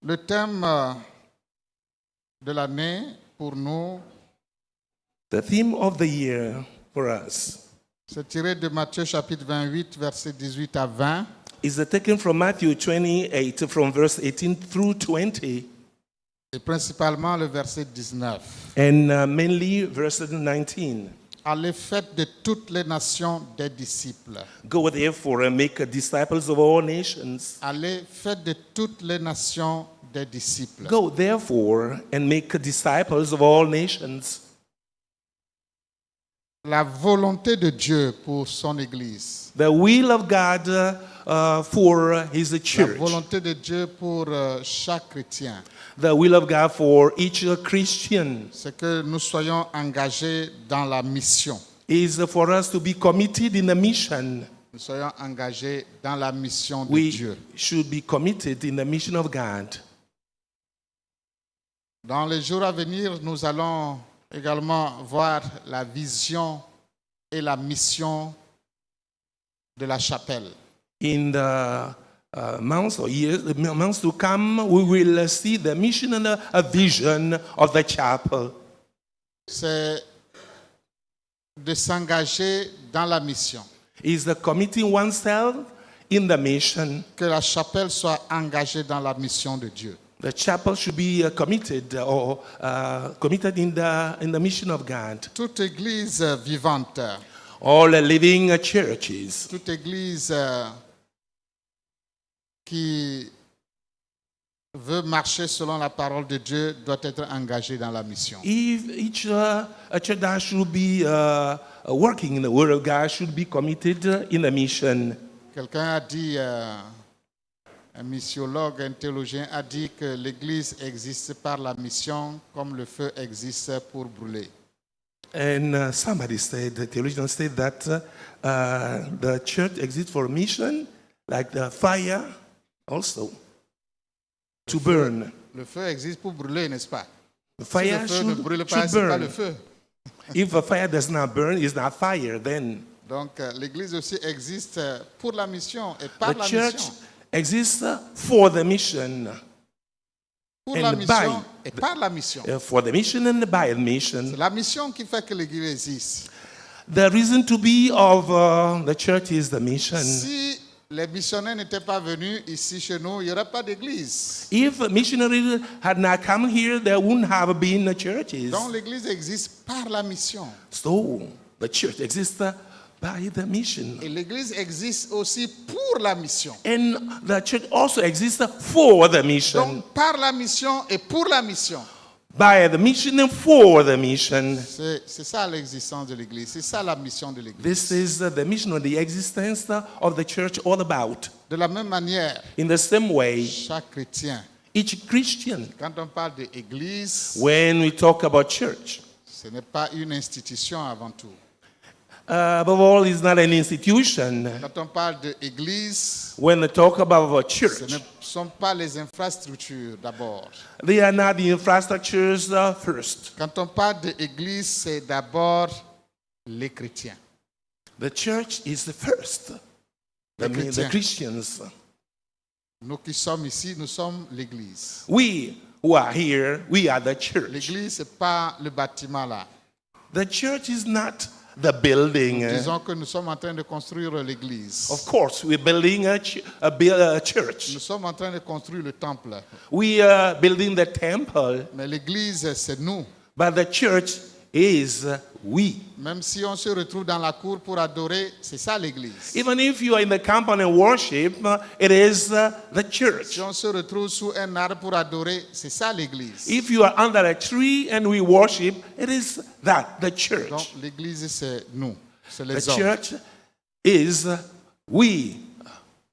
Le thème de l'année pour nous, The theme of the year for us c'est tiré de Matthieu chapitre 28, versets 18 à 20. is taken from Matthew 28, from verse 18 through 20, Et principalement le verset 19. and mainly verse 19. Allez, faites de toutes les nations des disciples. Go therefore and make disciples of all nations. Allez, faites de toutes les nations des disciples. Go therefore and make disciples of all nations. La volonté de Dieu pour son Église. The will of God for His La church. volonté de Dieu pour chaque chrétien. The will of God for each Christian C'est que nous soyons engagés dans la mission. is for us to be committed in the mission. Nous soyons engagés dans la mission de We Dieu. should be committed in the mission of God. Dans les jours à venir, nous allons également voir la vision et la mission de la chapelle. In the months or years, the months to come, we will see the mission and a vision of the chapel. C'est de s'engager dans la mission. Is the committing oneself in the mission. Que la chapelle soit engagée dans la mission de Dieu. The chapel should be committed in the mission of God. Toute église vivante, All living churches, toute église qui veut marcher selon la parole de Dieu doit être engagée dans la mission. if each church that should be working in the Word of God should be committed in the mission. Quelqu'un a dit, un missiologue, un théologien a dit que l'église existe par la mission comme le feu existe pour brûler. And somebody said, the theologian said that the church exists for a mission, like the fire also, to burn. Le feu existe pour brûler, n'est-ce pas? The Si fire le feu ne brûle pas, should c'est pas le burn. feu. If a fire does not burn, it's not fire then. Donc l'église aussi existe pour la mission et par The la church mission. exists for the mission. Pour and la by mission et par la mission. For the mission and by the C'est mission. la mission qui fait que l'église existe. The reason to be of the church is the mission. Si les missionnaires n'étaient pas venus ici chez nous, il n'y aurait pas d'église. If missionaries had not come here, there wouldn't have been churches. Donc l'église existe par la mission. So the church exists by the mission. Et l'église existe aussi pour la mission. And the church also exists for the mission. Donc par la mission et pour la mission. By the mission and for the mission. C'est ça l'existence de l'église. C'est ça la mission de l'église. This is the mission of the existence of the church all about. De la même manière, In the same way, chaque chrétien, each Christian, quand on parle d'église, when we talk about church, ce n'est pas une institution avant tout. above all, is not an institution. Quand on parle d'église, When we talk about a ce church, ne sont pas les infrastructures d'abord. they are not the infrastructures first. Quand on parle d'église, c'est d'abord les chrétiens. The church is the first. Les The chrétiens. Christians. Nous qui sommes ici, nous sommes l'église. We who are here, we are the church. L'église, ce n'est pas le bâtiment là. The church is not the building. Disons que nous sommes en train de construire l'église. Of course, we're building a church. Nous sommes en train de construire le temple. We are building the temple, Mais l'église, c'est nous. but the church is we. Même si on se retrouve dans la cour pour adorer, c'est ça l'église. Even if you are in the compound and worship, it is the church. Si on se retrouve sous un arbre pour adorer, c'est ça l'église. If you are under a tree and we worship, it is that, the Donc church. l'église, c'est nous. C'est The les hommes. church is we,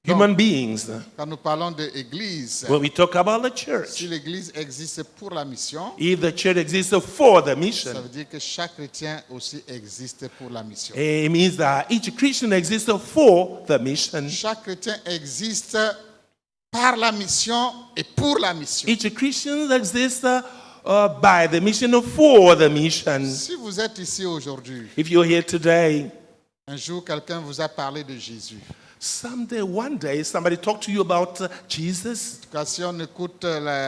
human beings. Quand nous parlons d'église, When we talk about the si church, l'église existe pour la mission, if the church exists for the ça mission, veut dire que chaque chrétien aussi existe pour la mission. it means that each Christian exists for the mission. Chaque chrétien existe par la mission et pour la mission. Each Christian exists by the mission or for the mission. Si vous êtes ici aujourd'hui, If you're here today, un jour quelqu'un vous a parlé de Jésus. Someday, one day, somebody talk to you about Jesus. En tout cas, si on écoute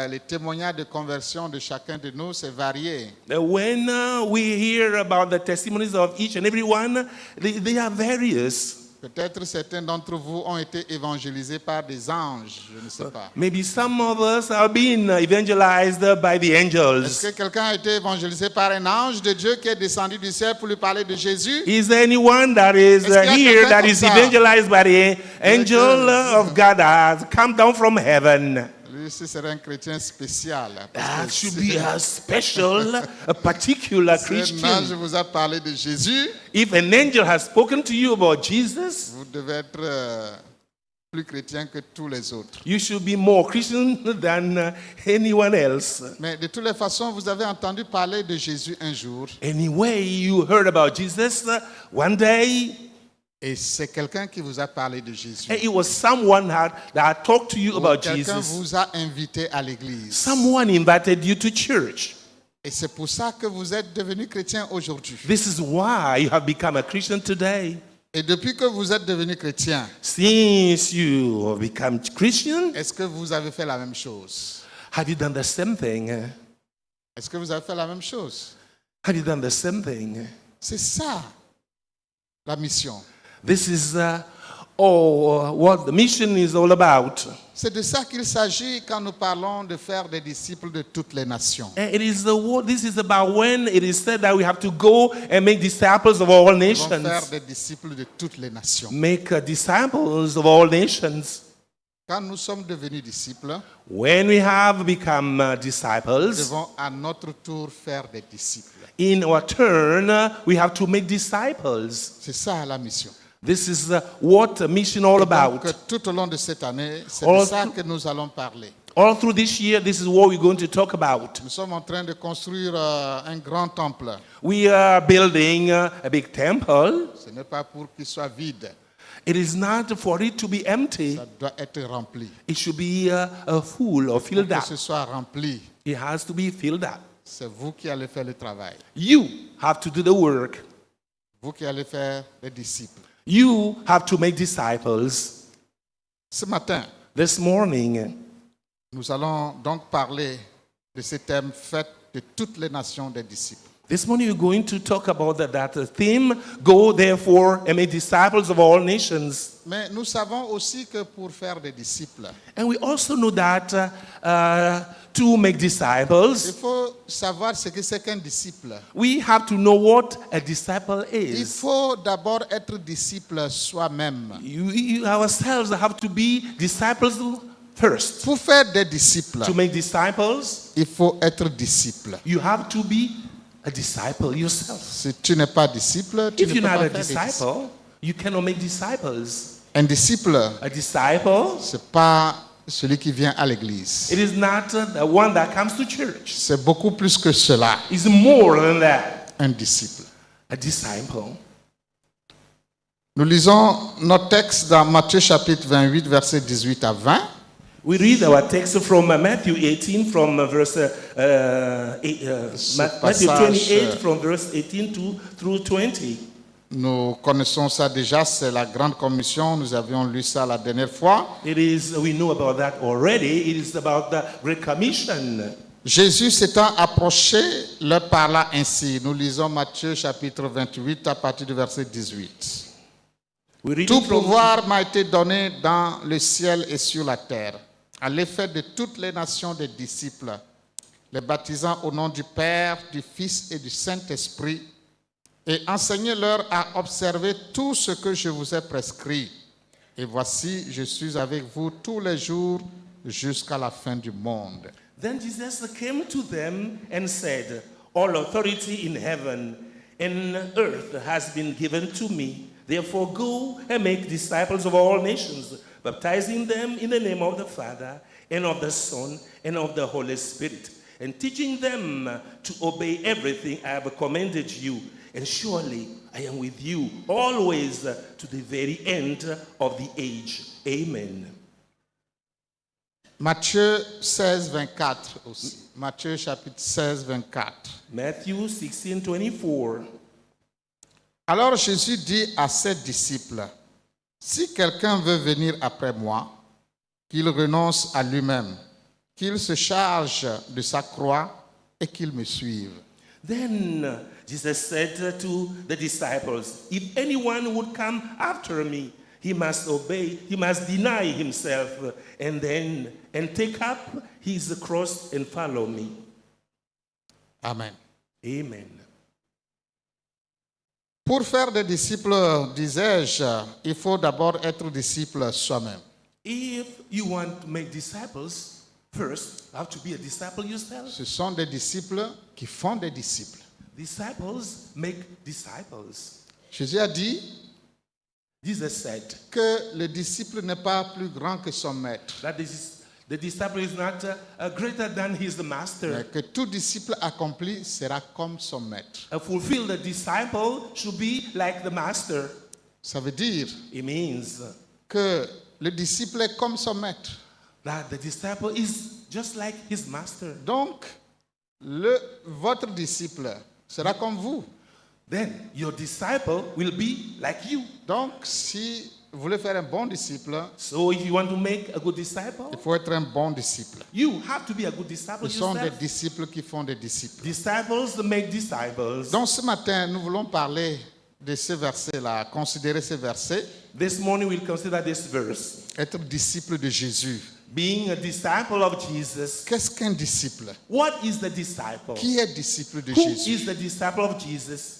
les témoignages de conversion de chacun de nous, c'est varié. When we hear about the testimonies of each and every one, they are various. Peut-être certains d'entre vous ont été évangélisés par des anges, je ne sais pas. Maybe some of us are being evangelized by the Est-ce angels. que quelqu'un a été évangélisé par un ange de Dieu qui est descendu du ciel pour lui parler de Jésus? Is there anyone that is Est-ce qu'il y a here quelqu'un that comme is ça? evangelized by the angel of God that has come down from heaven? Lui, ce serait un chrétien spécial. Parce That que should si be a special, a particular un ange Christian. vous a parlé de Jésus, If an angel has spoken to you about Jesus, vous devez être plus chrétien que tous les autres. you should be more Christian than anyone else. Mais de toutes les façons, vous avez entendu parler de Jésus un jour. Anyway, you heard about Jesus one day, Et c'est quelqu'un qui vous a parlé de Jésus. and it was someone that talked to you Ou about quelqu'un Jesus. vous a invité à l'église. Someone invited you to church. Et c'est pour ça que vous êtes devenu chrétien aujourd'hui. This is why you have become a Christian today. Et depuis que vous êtes devenu chrétien, Since you have become Christian, est-ce que vous avez fait la même chose? have you done the same thing? Est-ce que vous avez fait la même chose? Have you done the same thing? C'est ça, la mission. This is what the mission is all about. C'est de ça qu'il s'agit quand nous parlons de faire des disciples de toutes les nations. And it is this is about when it is said that we have to go and make disciples of all Nous devons faire nations. des disciples de toutes les nations. Make disciples of all nations. Quand nous sommes devenus disciples, When we have become nous disciples, devons à notre tour faire des disciples. in our turn, we have to make disciples. C'est ça la mission. This is what a mission all about. Donc, tout au long de cette année, c'est All de ça through- que nous allons parler. All through this year, this is what we're going to talk about. Nous sommes en train de construire un grand temple. We are building a big temple. Ce n'est pas pour qu'il soit vide, It is not for it to be empty. ça doit être rempli. It should be full or Pour filled que up. ce soit rempli, It has to be filled up. c'est vous qui allez faire le travail. You have to do the work. Vous qui allez faire les disciples. You have to make disciples. Ce matin, This morning, nous allons donc parler de ce thème fait de toutes les nations des disciples. This morning we're going to talk about that theme, go therefore and make disciples of all nations. Mais nous savons aussi que pour faire des disciples, And we also know that to make il disciples, faut savoir ce que c'est qu'un disciple. we have to know what a disciple Il is. faut d'abord être disciple soi-même. You ourselves have to be disciples first. Pour faire des disciples, To make disciples, il faut être disciple. you have to be a disciple yourself. Si tu n'es pas disciple, tu If ne you're peux not pas a faire des disciples. disciple, you cannot make disciples. Un disciple, A disciple, c'est pas celui qui vient à l'église. it is not the one that comes to church. C'est beaucoup plus que cela, It's more than that. un disciple. A disciple. Nous lisons notre texte dans Matthieu chapitre 28, versets 18 à 20. We read our text from Matthew 18 from Matthew passage, 28 from verse 18 through 20. Nous connaissons ça déjà, c'est la grande commission. Nous avions lu ça la dernière fois. We know about that already. It is about the Great Commission. Jésus s'étant approché, leur parla ainsi. Nous lisons Matthieu chapitre 28 à partir du verset 18. We read Tout it from pouvoir m'a été donné dans le ciel et sur la terre, à l'effet de toutes les nations des disciples, les baptisant au nom du Père, du Fils et du Saint-Esprit, et enseignez-leur à observer tout ce que je vous ai prescrit. Et voici, je suis avec vous tous les jours jusqu'à la fin du monde. Then Jesus came to them and said, all authority in heaven and earth has been given to me. Therefore go and make disciples of all nations, baptizing them in the name of the Father and of the Son and of the Holy Spirit, and teaching them to obey everything I have commanded you. And surely I am with you always to the very end of the age. Amen. Matthieu 16, 24 aussi. Matthieu chapitre 16, 24. Matthew 16:24. Alors Jésus dit à ses disciples, Si quelqu'un veut venir après moi, qu'il renonce à lui-même, qu'il se charge de sa croix et qu'il me suive. Then Jesus said to the disciples, if anyone would come after me, he must deny himself and take up his cross and follow me. Amen. Amen. Pour faire des disciples, disais-je, il faut d'abord être disciple soi-même. If you want to make disciples, first you have to be a disciple yourself. Ce sont des disciples qui font des disciples. Disciples make disciples. Jésus a dit Jesus said que le disciple n'est pas plus grand que son maître, that the disciple is not greater than his master. mais que tout disciple accompli sera comme son maître. A fulfilled disciple should be like the master. Ça veut dire It means que le disciple est comme son maître. that the disciple is just like his master. Donc, votre disciple sera comme vous. Then your disciple will be like you. Donc, si vous voulez faire un bon disciple, So if you want to make a good disciple, il faut être un bon disciple. you have to be a good disciple Ce sont des yourself. disciples qui font des disciples. Disciples make disciples. Donc, ce matin, nous voulons parler de ce verset-là, considérer ce verset, This morning we'll consider this verse. être disciple de Jésus. Being a disciple of Jesus. Qu'est-ce qu'un disciple? What is the disciple? Qui est disciple de Who Jésus? is the disciple of Jesus?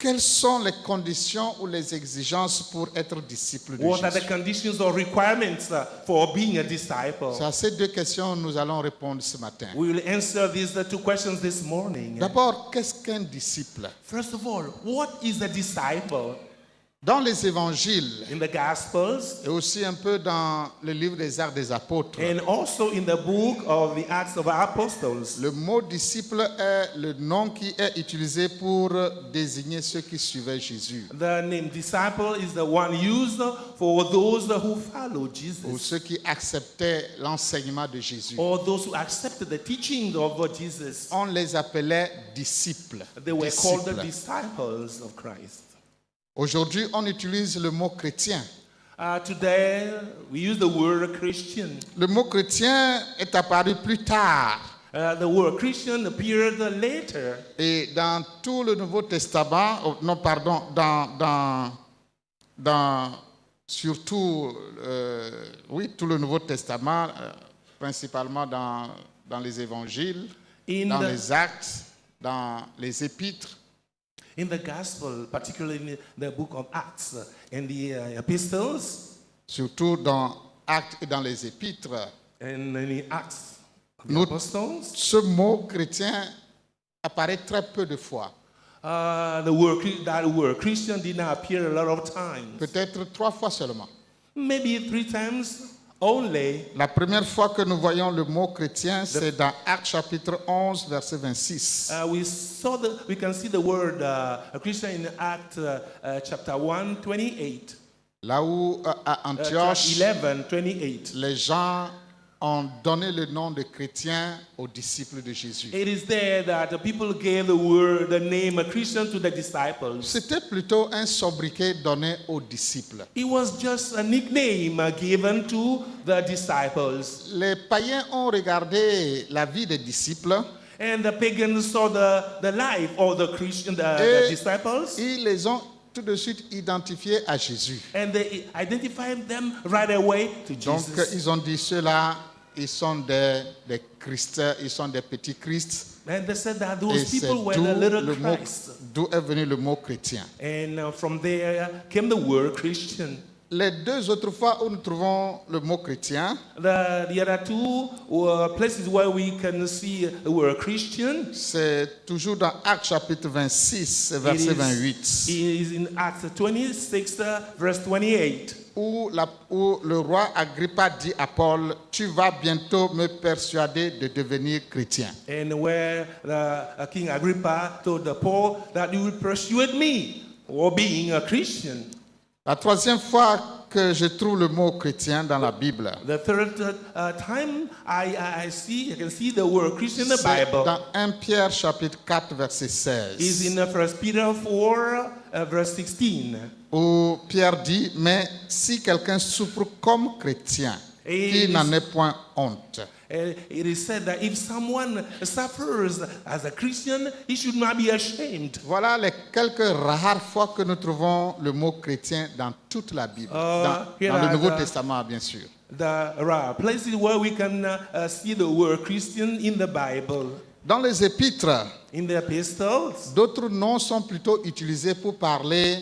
Quelles sont les conditions ou les exigences pour être disciple de What are the Jésus? conditions or requirements for being a disciple? C'est à ces deux questions que nous allons répondre ce matin. We will answer these two questions this morning. D'abord, qu'est-ce qu'un disciple? First of all, what is a disciple? Dans les évangiles In the Gospels et aussi un peu dans le livre des Actes des Apôtres, and also in the book of the Acts of Apostles, le mot disciple est le nom qui est utilisé pour désigner ceux qui suivaient Jésus the name disciple is the one used for those who follow ou Jesus ceux qui acceptaient l'enseignement de Jésus. or those who accepted the teaching of Jesus. On les appelait disciples. They were called the Disciples. disciples of Christ. Aujourd'hui, on utilise le mot chrétien. Today, we use the word Christian. Le mot chrétien est apparu plus tard. The word Christian appeared later. Et dans tout le Nouveau Testament, surtout, tout le Nouveau Testament, principalement dans les évangiles, dans les actes, dans les épîtres. In the gospel, particularly in the book of Acts and the epistles, Surtout dans actes et dans les épîtres, and in the Acts of the Nous- apostles, ce mot chrétien apparaît très peu de fois. that word Christian did not appear a lot of times. Peut-être 3 fois seulement. Maybe 3 times only. La première fois que nous voyons le mot chrétien, c'est dans Actes chapitre 11, verset 26. We can see the word Christian in Acts chapter 1, 28. Là où à Antioche, 11, 28. les gens ont donné le nom de chrétien aux disciples de Jésus. It is there that the people gave the name Christian to the disciples. C'était plutôt un sobriquet donné aux disciples. It was just a nickname given to the disciples. Les païens ont regardé la vie des disciples And the pagans saw the life of the Christian, the disciples, et ils les ont tout de suite identifiés à Jésus. and they identified them right away to Donc Jesus. ils ont dit ceux-là, ils sont des Christ, ils sont des petits Christ. And they said that Et those c'est people were the little Christ. d'où est venu le mot chrétien. And from there came the word Christian. Les deux autres fois où nous trouvons le mot chrétien, The other two places where we can see the word Christian c'est toujours dans Actes chapitre 26, verset 28, is in Acts 26, verse 28. où le roi Agrippa dit à Paul, tu vas bientôt me persuader de devenir chrétien. And where King Agrippa told Paul that you will persuade me or being a Christian. La troisième fois que je trouve le mot chrétien dans la Bible, The third time I can see the word Christian in the c'est Bible dans 1 Pierre chapitre 4 verset is 16, in 1 Peter 4 verse 16. où Pierre dit, mais si quelqu'un souffre comme chrétien, Et qu'il n'en ait point honte. It is said that if someone suffers as a Christian, he should not be ashamed. Voilà les quelques rares fois que nous trouvons le mot chrétien dans toute la Bible, dans here le are Nouveau the- Testament bien sûr. There are places where we can see the word Christian in the Bible. Dans les épîtres, In the epistles, d'autres noms sont plutôt utilisés pour parler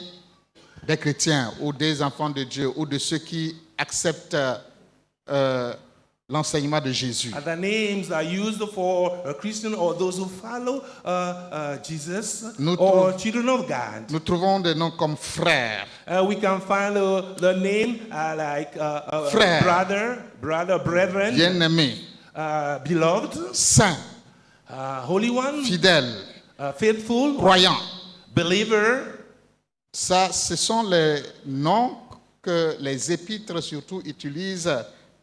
des chrétiens ou des enfants de Dieu ou de ceux qui acceptent l'enseignement de Jésus. other names are used for a Christian or those who follow Jesus Nous or trou- children of God. Nous trouvons des noms comme frères, We can find the name like Frère. brethren, bien-aimés, beloved, saints, holy one, fidèles, faithful, croyants. believer. Ça, ce sont les noms que les épîtres surtout utilisent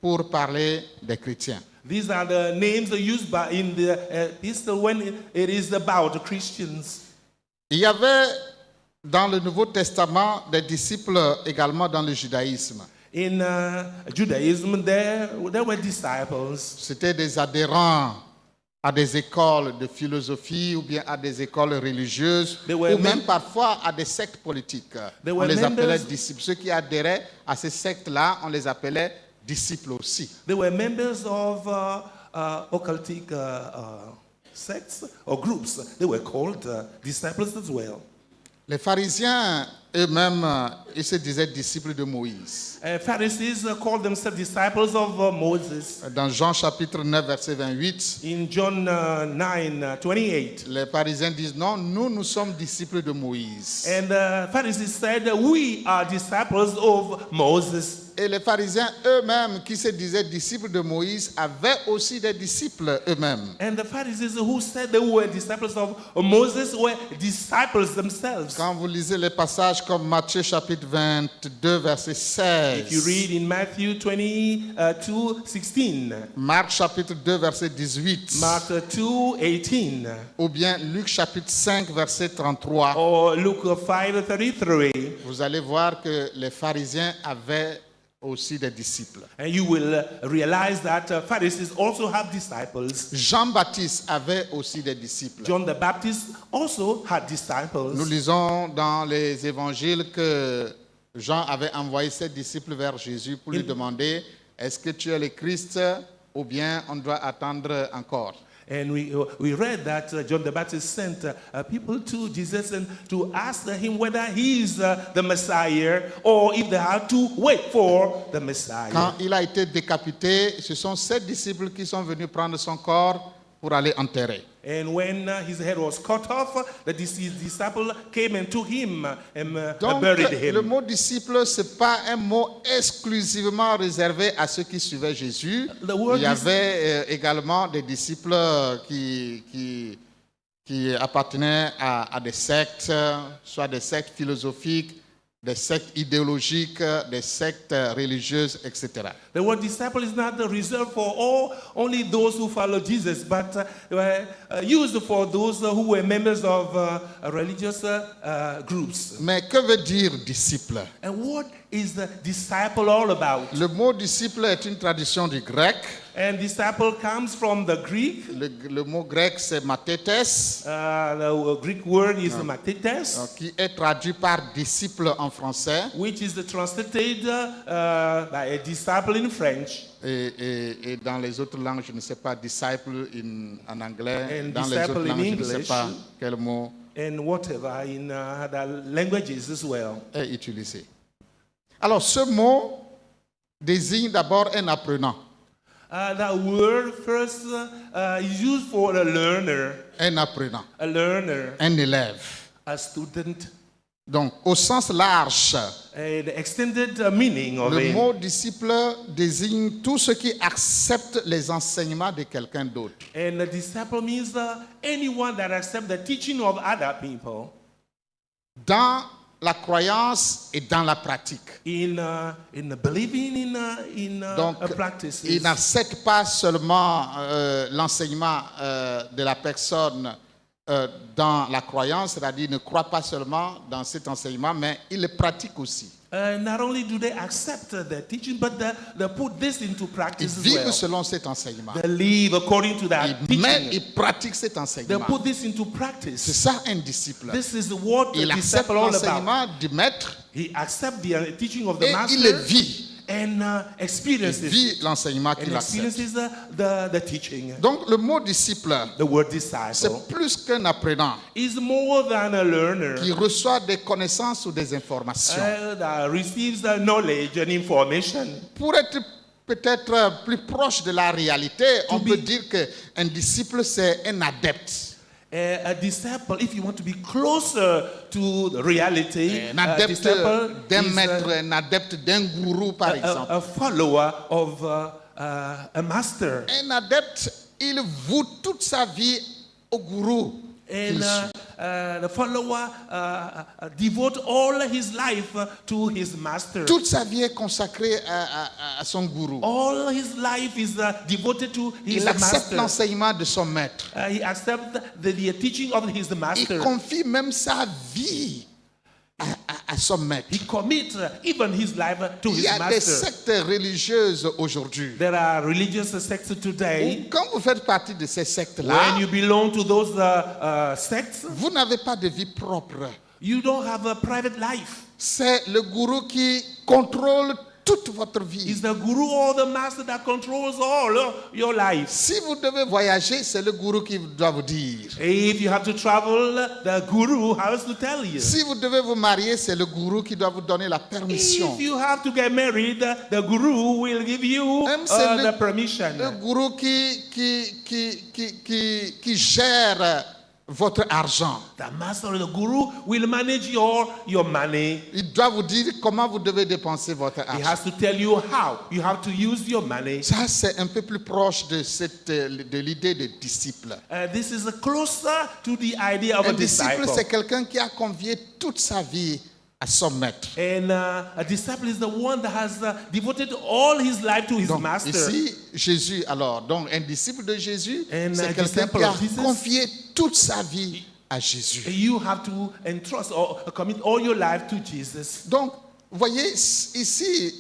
pour parler des chrétiens. These are the names used in the epistle when it is about Christians. Il y avait dans le Nouveau Testament des disciples également dans le judaïsme. In Judaism, there were disciples. C'était des adhérents à des écoles de philosophie ou bien à des écoles religieuses They ou were même parfois à des sectes politiques. They On were les appelait members- disciples. Ceux qui adhéraient à ces sectes-là, on les appelait disciples aussi. They were members of occultic sects or groups. They were called disciples as well. Les pharisiens eux-mêmes, ils se disaient disciples de Moïse. Pharisees called themselves disciples of Moses. Dans Jean chapitre 9, verset 28, In John 9:28. les pharisiens disent non, nous sommes disciples de Moïse. And the Pharisees said, we are disciples of Moses. Et les pharisiens eux-mêmes, qui se disaient disciples de Moïse, avaient aussi des disciples eux-mêmes. And the Pharisees who said they were disciples of Moses were disciples themselves. Quand vous lisez les passages comme Matthieu chapitre 22, verset If you 16, read in Matthew 22:16, Marc chapitre 2, verset 18, Mark 2:18, ou bien Luc chapitre 5, verset 33, or Luke 5:33, vous allez voir que les pharisiens avaient aussi des disciples. and you will realize that Pharisees also have disciples. Jean-Baptiste avait aussi des disciples. John the Baptist also had Nous disciples. lisons dans les évangiles que Jean avait envoyé ses disciples vers Jésus pour lui demander, est-ce que tu es le Christ ou bien on doit attendre encore? And we read that John the Baptist sent people to Jesus and to ask him whether he is the Messiah or if they have to wait for the Messiah. Quand il a été décapité, ce sont ses disciples qui sont venus prendre son corps pour aller enterrer. And when his head was cut off, his disciple came and took him and Donc, buried le him. mot disciple, ce n'est pas un mot exclusivement réservé à ceux qui suivaient Jésus. The word Il y avait également des disciples qui appartenaient à des sectes, soit des sectes philosophiques, des sectes idéologiques, des sectes religieuses, etc. The word disciple is not reserved for only those who follow Jesus, but used for those who were members of religious groups. Mais que veut dire disciple? And what is the disciple all about? Le mot disciple est une tradition du grec. And disciple comes from the Greek. Le mot grec, c'est mathetes, The Greek word is mathetes, qui est traduit par disciple en français. which is translated by a disciple in French. Et dans les autres langues, je ne sais pas, disciple en anglais. And Dans les disciple autres in langues, je ne sais English. pas quel mot And whatever in other languages as well. est utilisé. Alors, ce mot désigne d'abord un apprenant. That word first is used for a learner, Un apprenant, a un élève. student. Donc, au sens large, The extended meaning of le it. mot disciple désigne tout ce qui accepte les enseignements de quelqu'un d'autre. And a disciple means anyone that accepts the teaching of other people. Dans la croyance et dans la pratique. in believing in Donc, practices. il n'accepte pas seulement l'enseignement de la personne dans la croyance, c'est-à-dire il ne croit pas seulement dans cet enseignement, mais il le pratique aussi. Not only do they accept the teaching, but they put this into Ils practice as vivent well. selon cet enseignement. They live according to that Mais teaching. ils pratiquent cet They enseignement. put this into C'est practice. ça un disciple. This is what Il the accepte disciple all about. l'enseignement du maître He accepts the teaching of the et master il le vit. and Il experiences vit l'enseignement and qu'il accepte. experiences the teaching. Donc le mot disciple, The word disciple c'est plus qu'un apprenant is more than a learner qui reçoit des connaissances ou des informations. that receives the knowledge and information. Pour être peut-être plus proche de la réalité, on peut dire qu'un disciple, c'est un adepte. A disciple, if you want to be closer to the reality, Un a adepte disciple d'un is maître, un adepte d'un gourou, par exemple. a follower of a master. Un adepte, il voue toute sa vie au gourou qu'il And suit. the follower devote all his life to his master. Toute sa vie est consacrée à son gourou. All his life is devoted to his Il accepte master. l'enseignement de son maître. He accepts the teaching of his Il master. confie même sa vie à son maître. He commits even his life to Il his y a des master. sectes religieuses aujourd'hui. There are religious sects today. Quand vous faites partie de ces sectes-là, When you belong to those sects, vous n'avez pas de vie propre. you don't have a private life. C'est le gourou qui contrôle toute votre vie. It's the guru or the master that controls all your life. Si vous devez voyager, c'est le gourou qui doit vous dire. If you have to travel, the guru has to tell you. Si vous devez vous marier, c'est le gourou qui doit vous donner la permission. If you have to get married, the guru will give you Même c'est the permission. le gourou qui gère votre argent. The master or the guru will manage your money. Il doit vous dire comment vous devez dépenser votre He argent. has to tell you how you have to use your money. Ça, c'est un peu plus proche de l'idée de disciple. This is closer to the idea of Un a disciple, disciple. c'est quelqu'un qui a confié toute sa vie à son maître. And a disciple is the one that has devoted all his life to his Donc, master. ici, Jésus, alors, donc un disciple de Jésus, And c'est a quelqu'un disciple qui a of Jesus. confié toute sa vie à Jésus. You have to entrust or commit all your life to Jesus. Donc, vous voyez, ici,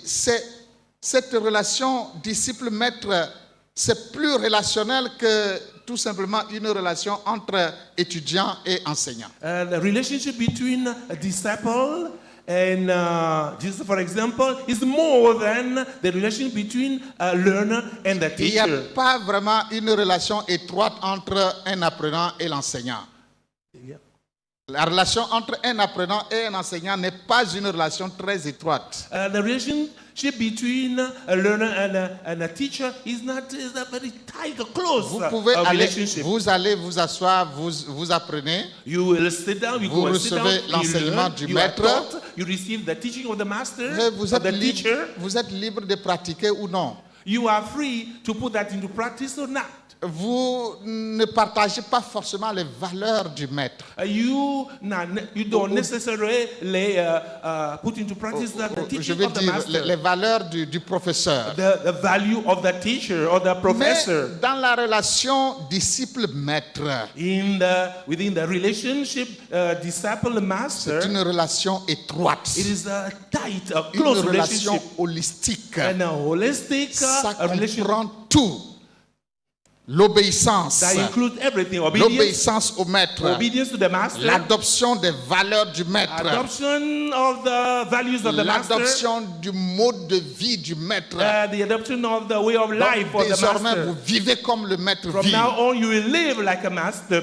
cette relation disciple-maître, c'est plus relationnel que tout simplement une relation entre étudiant et enseignant. The relationship between a disciple and Jesus, for example, is more than the relationship between a learner and the Il n'y a teacher. pas vraiment une relation étroite entre un apprenant et l'enseignant. Yeah. La relation entre un apprenant et un enseignant n'est pas une relation très étroite. The relationship between a learner and a teacher is a very tight, close Vous pouvez relationship. aller vous asseoir, vous apprenez, You will sit down, you Vous go and sit down, recevez you l'enseignement learn, du you are maître. taught, you receive the teaching of the master, mais vous of the êtes, teacher. vous êtes libre de pratiquer ou non. You are free to put that into practice or not. Vous ne partagez pas forcément les valeurs du maître. You don't necessarily put into practice the Je teaching veux of the dire master, les valeurs du professeur. the value of the teacher or the Mais professor. dans la relation disciple-maître, Within the relationship disciple-master, c'est une relation étroite, it is a tight, a une close relation relationship, holistique. and a holistic Ça relationship comprend tout. L'obéissance, that includes everything: obedience, l'obéissance au maître, obedience to the master, l'adoption des valeurs du maître, adoption of the values of the master, l'adoption du mode de vie du maître. the adoption of the way of Donc, life of the désormais, master. vous vivez comme le maître From vit. now on, you will live like a master.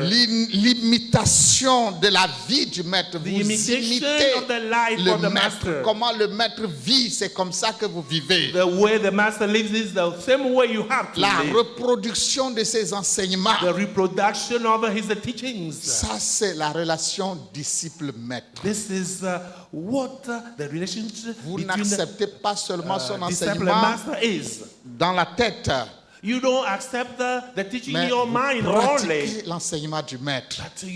L'imitation de la vie du maître. The Vous imitation imitez of the life le of the maître. master. Comment le maître vit, c'est comme ça que vous vivez. The way the master lives is the same way you have to La live. reproduction de ses enseignements. The reproduction of his teachings. Ça, c'est la relation disciple-maître. This is what the relationship Vous between n'acceptez pas seulement son disciple and enseignement master is. dans la tête. You don't accept the teaching in mais your vous mind pratiquez only. l'enseignement du maître. But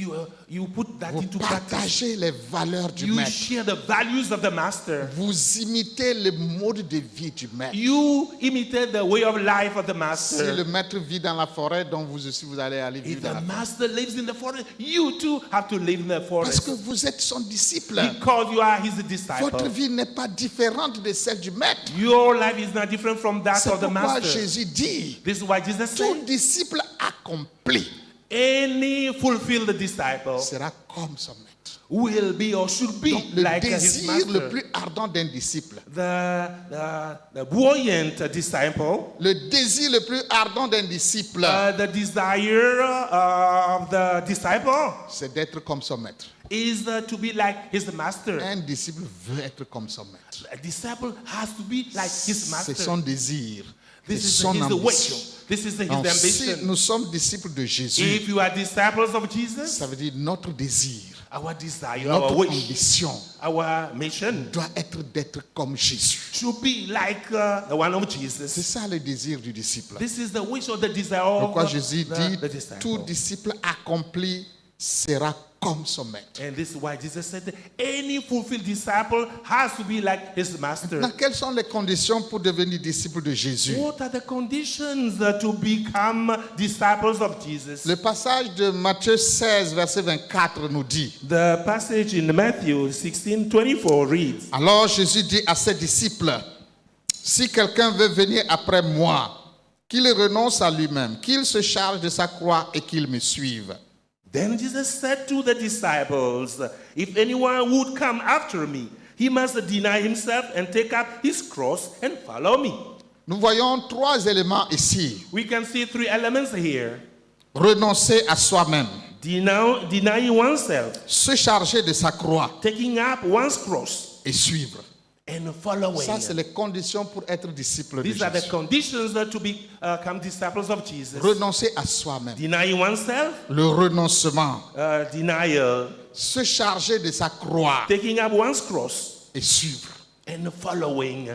you put that Vous into practice. partagez les valeurs du You maître. share the values of the master. Vous imitez le mode de vie du maître. You imitate the way of life of the Si master. le maître vit dans la forêt, donc vous aussi vous allez aller vivre If dans the la forêt. master lives in the forest, you too have to live in the Parce que forest. vous êtes son disciple. Because you are his Votre disciple. vie n'est pas différente de celle du maître. Your life is not different from that C'est of the pourquoi master. Jésus dit, This is why Jesus tout said, disciple accompli any fulfilled disciple sera comme son maître. will be or should be Donc, le like his désir master. le plus ardent d'un disciple, The buoyant disciple, le désir le plus ardent d'un disciple, the desire of the disciple c'est d'être comme son maître. is to be like his master. Un disciple veut être comme son maître. A disciple has to be like his C'est master. son désir, c'est This is son his ambition. wish. This is his Donc, si ambition. nous sommes disciples de Jésus, If you are disciples of Jesus, ça veut dire notre désir, our desire, notre our wish, ambition our mission doit être d'être comme Jésus. should be like the one of C'est Jesus. ça le désir du disciple. This is the wish or the desire of Pourquoi Jésus dit, the disciple. tout disciple accompli sera comme son maître. And this is why Jesus said any fulfilled disciple has to be like his master. Maintenant, quelles sont les conditions pour devenir disciple de Jésus? What are the conditions to become disciples of Jesus? Le passage de Matthieu 16, verset 24 nous dit, The passage in Matthew 16:24 reads, alors Jésus dit à ses disciples, si quelqu'un veut venir après moi, qu'il renonce à lui-même, qu'il se charge de sa croix et qu'il me suive. Then Jesus said to the disciples, if anyone would come after me, he must deny himself and take up his cross and follow me. Nous voyons trois éléments ici. We can see three elements here. Renoncer à soi-même, Denying oneself, se charger de sa croix taking up one's cross, et suivre. and following. Ça, c'est les conditions pour être disciple de These are the Jésus. conditions to become disciples of Jesus. Renoncer à soi-même, Denying oneself, le renoncement, denial, se charger de sa croix taking up one's cross, et suivre. and following.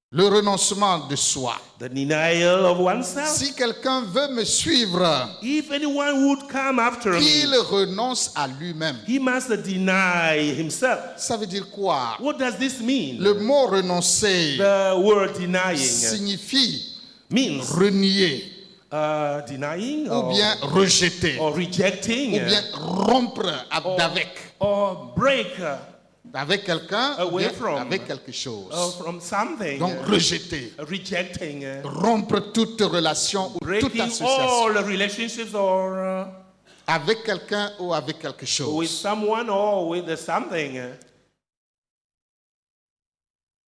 Le renoncement de soi. The denial of oneself. Si quelqu'un veut me suivre, If anyone would come after qu'il me, renonce à lui-même. he must deny himself. Ça veut dire quoi? What does this mean? Le mot renoncer The word denying signifie means renier, denying ou bien rejeter, or rejecting ou bien rompre d'avec. or break Avec quelqu'un, ou Away bien from. avec quelque chose. from something. Donc rejeter, Rejecting, rompre toute relation ou toute breaking association all the relationships or avec quelqu'un ou avec quelque with chose. someone or with something.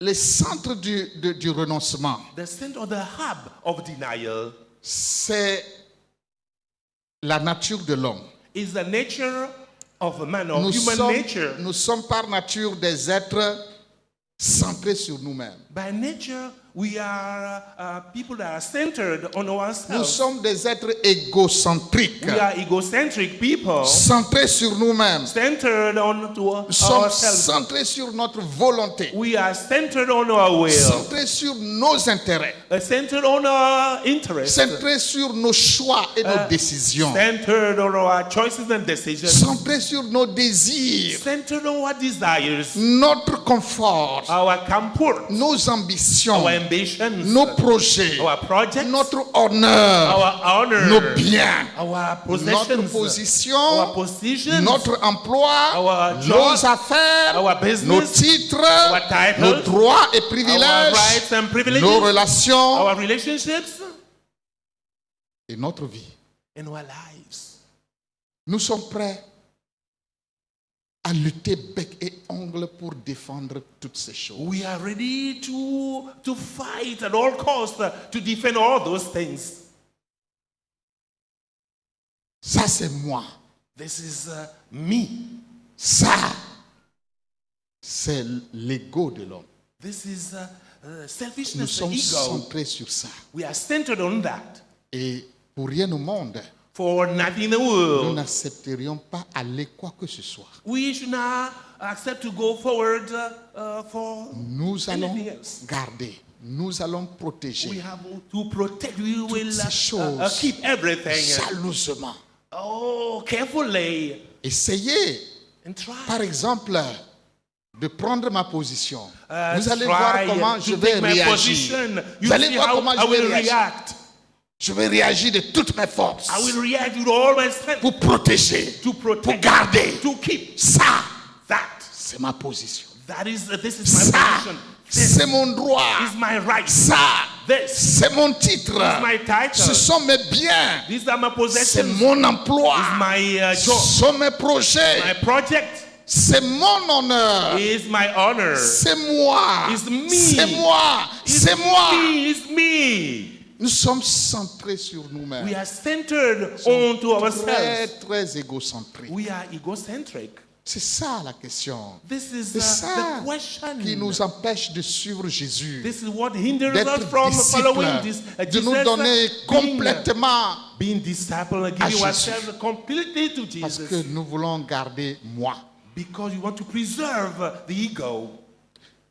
Le centre du renoncement, The center or the hub of denial c'est la nature de l'homme. is the nature of man, or Nous human nature. sommes par nature des êtres centrés sur nous-mêmes. By nature, we are people that are centered on Nous ourselves. sommes des êtres égocentriques, We are egocentric people, centrés sur nous-mêmes. centered on to Nous sommes ourselves. centrés sur notre volonté, We are centered on our will, centrés sur nos intérêts, centered on our interests, centrés sur nos choix et nos décisions, centered on our choices and decisions, centrés sur nos désirs, centered on our desires, notre confort, our comfort, nos ambitions, our ambitions, nos projets, our projects, notre honneur, our honor, nos biens, our notre possessions, position, our positions, notre emploi, our job, nos affaires, our nos business, titres, our titles, nos droits et our privilèges, rights and privileges, nos relations our relationships, et notre vie. and our lives. Nous sommes prêts à lutter bec et ongle pour défendre toutes ces choses. We are ready to fight at all costs to defend all those things. Ça, c'est moi. This is me. Ça, c'est l'ego de l'homme. This is Nous selfishness, the sommes ego. centrés sur ça. We are centered on that. Et pour rien au monde, For nothing in the nous world, n'accepterions pas aller quoi que ce soit. we should not accept to go forward for Nous allons anything else. garder nous allons We protéger have to protect. We will ces choses keep everything. jalousement. Oh, carefully. Essayez, And try. par exemple, de prendre ma position. Uh, Vous allez try voir comment to je vais take my réagir. position. You Vous allez see voir how comment I je vais will réagir. react. Je vais réagir de toutes mes forces I will react with all my strength pour protéger, to pour protect, garder. to keep. Ça, That. c'est ma position. This is my Ça, position. This c'est mon droit. is my right. Ça, This c'est mon titre. is my Ce title. sont mes biens. These are my C'est possessions. mon emploi. Is my Ce job. sont mes projets. My project C'est mon honneur. is my honor. C'est moi. It's me. C'est moi. It's C'est moi. me. It's me. Nous sommes centrés sur We nous-mêmes. are centered onto Très, ourselves. très égocentriques. We are egocentric. C'est ça la question. This is C'est ça the question. qui nous empêche de suivre Jésus. This is what hinders us D'être from following disciples. this, De nous donner complètement. being disciple, à giving Jésus. ourselves completely to Parce Jesus. que nous voulons garder moi. Because you want to preserve the ego.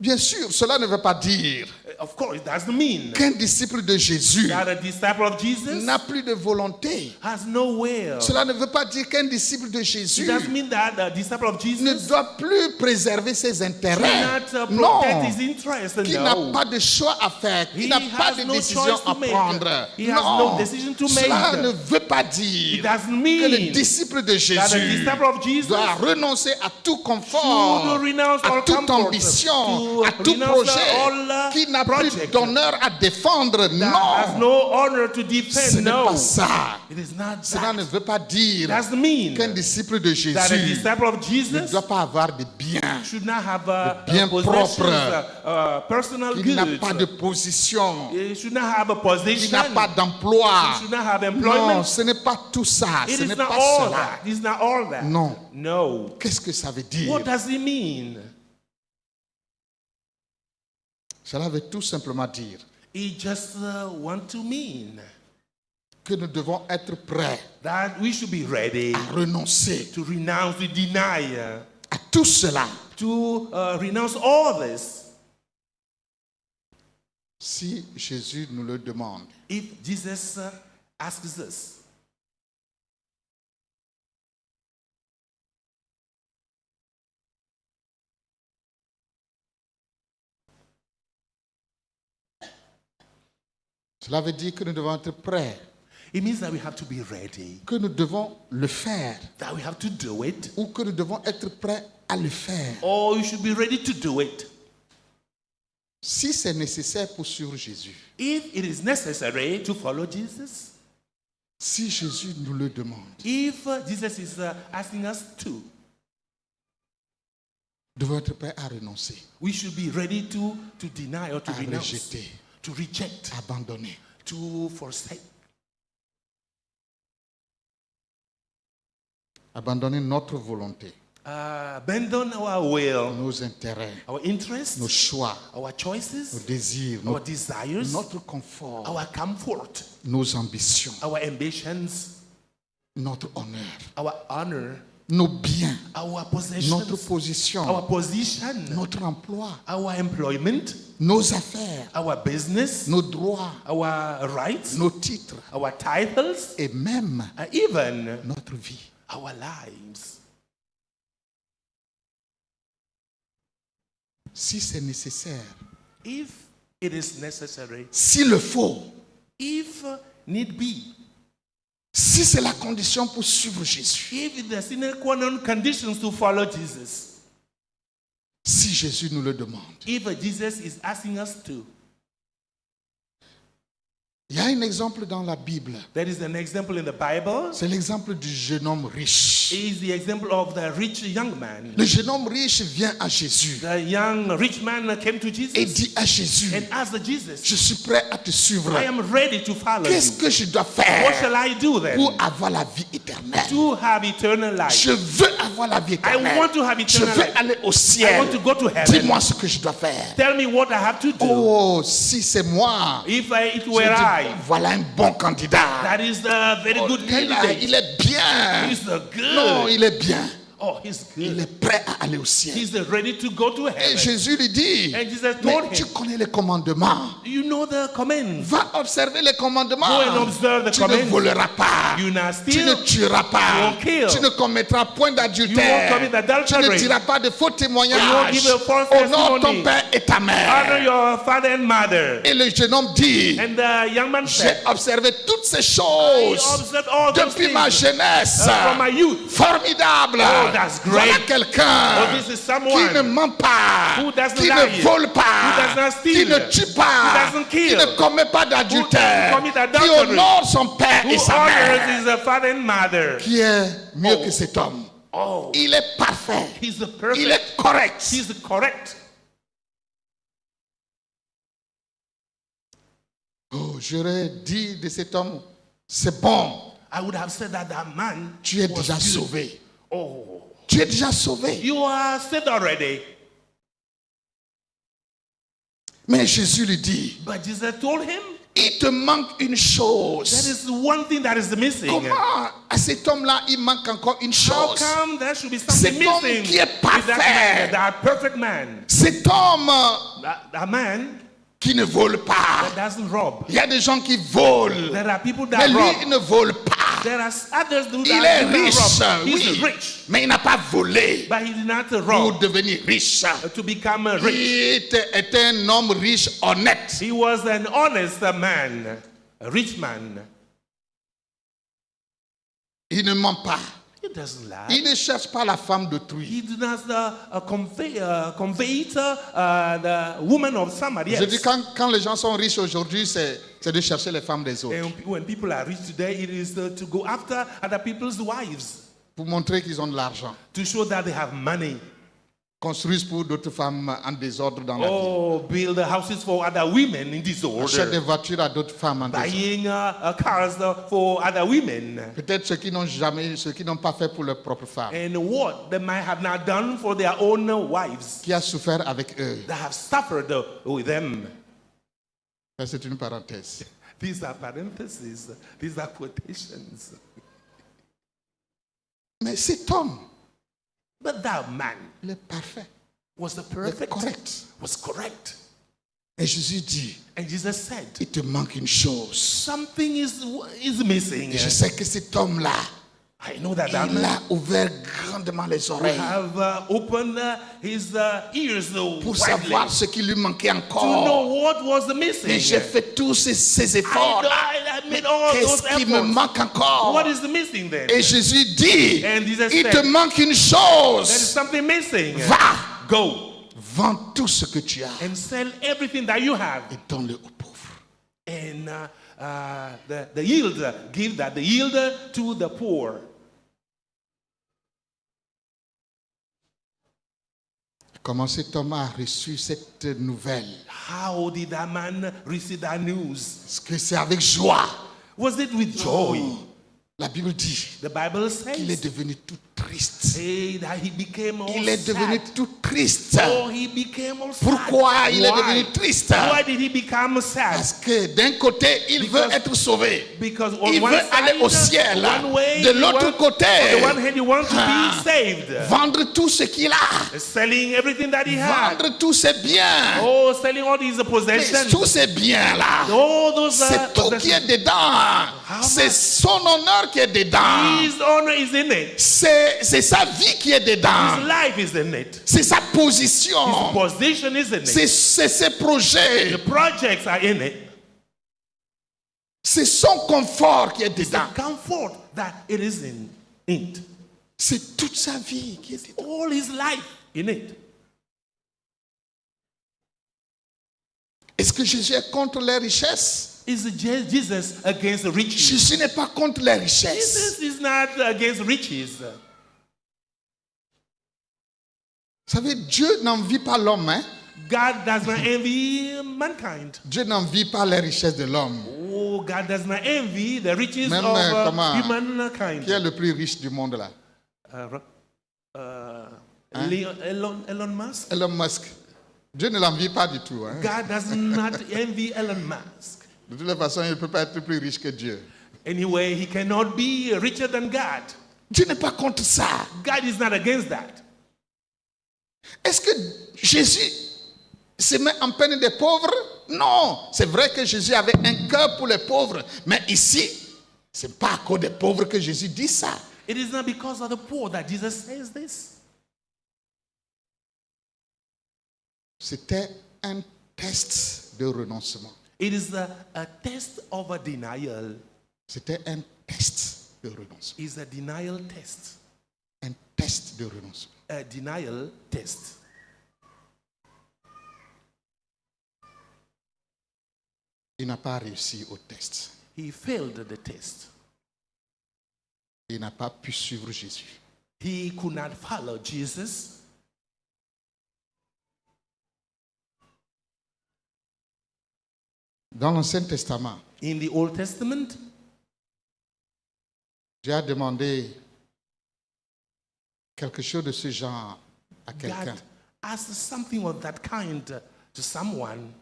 Bien sûr, cela ne veut pas dire Of course, it doesn't mean qu'un disciple de Jésus that a disciple of Jesus n'a plus de volonté. has no will. Cela ne veut pas dire qu'un disciple de It Jésus doesn't mean that a disciple of ne Jesus doit plus préserver ses intérêts. cannot Non, protect his interests. qui No. n'a pas de choix à faire, qui He n'a pas has de no décision choice à to make. prendre. He has Non, no decision to cela make. ne veut pas It dire doesn't que le mean disciple de that a Jésus disciple of Jesus doit renoncer à tout confort, should renounce à all toute comfort, ambition, to à tout renounce projet all qui n'a plus project d'honneur à défendre. that has Non, no honor to ce defend. n'est No, pas ça. it is not Cela ne that. veut pas dire Doesn't mean qu'un disciple de that a Jésus disciple of ne Jesus doit pas avoir de biens, should not have bien possessions, propre, personal qu'il n'a pas de goods. position, He should not have a qu'il position. n'a pas d'emploi. He should not have Non, employment. ce n'est pas tout ça. It Ce is n'est not pas all cela. that. It is not all that. Non. No. Qu'est-ce que ça veut dire? What does it mean? Cela veut tout simplement dire It just want to mean que nous devons être prêts that we should be ready à renoncer to renounce, to deny, à tout cela to renounce all this si Jésus nous le demande. if Jesus asks us. Cela veut dire que nous devons être prêts, It means that we have to be ready, que nous devons le faire that we have to do it, ou que nous devons être prêts à le faire. or you should be ready to do it. Si c'est nécessaire pour suivre Jésus, If it is necessary to follow Jesus, si Jésus nous le demande, if Jesus is asking us to, nous devons être prêts à renoncer, we should be ready to deny or to à renounce, rejeter, to reject, à abandonner. to forsake, Abandonner notre volonté, abandon our will, nos intérêts, our interests, nos choix, our nos choices, désirs, our desires, notre confort, our comfort, nos ambitions, our ambitions, notre honneur, our honor, nos biens, our notre possessions, position, our position, notre emploi, our employment, nos affaires, our business, nos droits, our rights, nos titres our titles, et même even notre vie. our lives. Si c'est nécessaire, If it is necessary, s'il le faut, if need be, si c'est la condition pour suivre Jésus, if the sine qua non conditions to follow Jesus, si Jésus nous le demande. if Jesus is asking us to. Il y a un exemple dans la Bible. There is an example in the Bible. C'est l'exemple du jeune homme riche. It is the example of the rich young man. Le jeune homme riche vient à Jésus The young rich man came to Jesus et dit à Jésus, and asked Jesus, je suis prêt à te suivre. I am ready to follow Qu'est-ce you. que je dois What faire shall I do then? pour avoir la vie éternelle? To have eternal life. Je veux avoir la vie éternelle. I want to have Je eternal veux life. aller au I ciel. want to go to heaven. Dis-moi ce que je dois faire. Tell me what I have to do. Oh, si c'est moi, If it je were dis, I, voilà un bon candidat. that is a very Oh, good lui, là, candidate. il est bien. He's Non, good. il est bien. Oh, he's Il good. est prêt à aller au ciel. He's ready to go to Et heaven. Jésus lui dit, And Jesus mais told tu him, connais les commandements. you know the commands. Va observer les commandements. Go and observe the Tu ne commands. voleras pas. You not Tu ne steal. tueras You pas. won't kill. Tu ne commettras point You d'adultère. won't commit Tu ne adultery. diras pas de faux You won't témoignages. give a false Honore ton testimony. père et ta Honor mère. your father and mother. Et le jeune homme dit, And the young man j'ai said, observé toutes ces I choses observed all those depuis things ma jeunesse. from my youth. Formidable. Oh, that's great. Voilà quelqu'un Oh, this is someone qui ne ment pas, who doesn't qui lie, ne vole pas, who does not steal, qui ne tue pas, who doesn't qui kill, ne commet pas d'adultère, who doesn't commit qui adultery, honore son père who et sa mère, honors his father and mother. qui est mieux Oh. que cet homme. Oh, Il est parfait, he's the il perfect. est correct. He's correct. Oh, j'aurais dit de cet homme, c'est bon, I would have said that that man tu es was déjà good. sauvé. Oh, Tu es déjà sauvé. you are saved already. Mais Jésus lui dit, But Jesus told him, il te manque une there chose. is one thing that is missing. Comment à cet homme-là, il manque encore une How chose? come there should be something Cet homme missing qui est with that parfait. man, that perfect man? Cet homme That man qui ne vole pas. that doesn't rob. Il y a des gens qui volent, There are people mais that lui, rob. il ne vole pas. There are others who Il est that do not riche, rob. He's oui, rich, mais il n'a pas volé but he did not pour rob devenir riche. to become rich. Il était un homme riche, honnête. He was an honest man, a rich man. Il ne ment pas. He doesn't lie. Il ne cherche pas la femme d'autrui. He did not convey the woman of somebody Je dis, else. quand les gens sont riches aujourd'hui, c'est de chercher les femmes des autres. And when people are rich today, it is to go after other people's wives Pour montrer qu'ils ont de l'argent. to show that they have money. Construisent pour d'autres femmes en désordre dans la ville. Oh, build houses for other women in Achètent des disorder. voitures à d'autres femmes en désordre. Buying cars for other women. Peut-être ceux qui n'ont pas fait pour leurs propres femmes. And what they might have not done for their own wives. Qui a souffert avec eux. They have suffered with them. Ça, c'est une parenthèse. These are parentheses. These are quotations. Mais cet homme, But that man il est parfait. was the Il est perfect, correct. was correct. Et Jésus dit, And Jesus said, il te manque une chose. something is missing. Et je sais que cet homme-là, I know that that il man a ouvert grandement les oreilles have opened his ears pour widely savoir ce qui lui manquait to know encore. what was missing. Et j'ai fait tous ces efforts-là. I made all those Qu'est-ce qui me efforts. manque encore? What is missing then? Et Jésus dit, And Jesus il said, te manque une there is chose. something missing. Va, Go vends tout ce que tu as and sell everything that you have. et donne-le aux pauvres. And the yield, give that the yield to the poor. Comment cet homme a reçu cette nouvelle? How did that man receive that news? Est-ce que c'est avec joie? Was it with joy? La Bible dit The Bible qu'il est says devenu tout triste. that he became all Il est devenu sad. tout triste. Oh, he became all sad. Pourquoi il est Why? devenu triste? Why did he become sad? Parce que d'un côté, il veut Because- être sauvé. Because on Il one veut side, aller au ciel. one way, De you l'autre want- côté, on the one hand, you want to ah, be saved. vendre tout ce qu'il a. Selling everything that he had. Vendre tous ses biens. Oh, selling all his Mais possessions. tous ces biens-là, All those c'est tout qui est possessions. dedans. C'est much? son honneur qui est dedans. His honor is in it. C'est sa vie qui est His dedans. life is in it. C'est sa His position. position is in C'est it. ses projets. The projects are in it. C'est son confort qui est It's the dedans. comfort that it is in it. C'est toute sa vie qui est dedans. All his life in it. Est-ce que Jésus est contre les richesses? Is Jesus against riches? Jésus n'est pas contre les richesses. Jesus is not against riches. Vous savez, Dieu n'envie pas l'homme. Hein? God does not envy mankind. Dieu n'envie pas les richesses de l'homme. Oh, God does not envy the riches Même, of comment- humankind. Qui est le plus riche du monde là? Elon Musk. Elon Musk. Dieu ne l'envie pas du tout. Hein? God does not envy Elon Musk. De toute façon, il ne peut pas être plus riche que Dieu. Anyway, he cannot be richer than God. Dieu n'est pas contre ça. God is not against that. Est-ce que Jésus se met en peine des pauvres? Non. C'est vrai que Jésus avait un cœur pour les pauvres. Mais ici, ce n'est pas à cause des pauvres que Jésus dit ça. It is not because of the poor that Jesus says this. C'était un test de renoncement. It is a test of a denial. C'était un test de renoncement. It's a denial test. Un test de renoncement. A denial test. Il n'a pas réussi au test. He failed the test. Il n'a pas pu suivre Jésus. He could not follow Jesus. Dans l'Ancien Testament, In the Old Testament, Dieu a demandé quelque chose de ce genre à quelqu'un. God asked something of that kind to someone,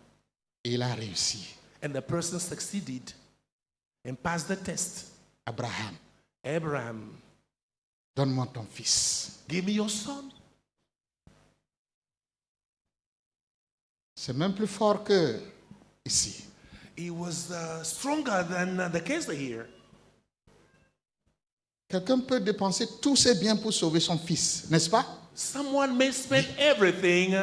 Et il a réussi. and the person succeeded and passed the test. Abraham, Abraham, donne-moi ton fils. give me your son. C'est même plus fort que ici. He was stronger than the case here. Quelqu'un peut dépenser tous ses biens pour sauver son fils, n'est-ce pas? Someone may spend everything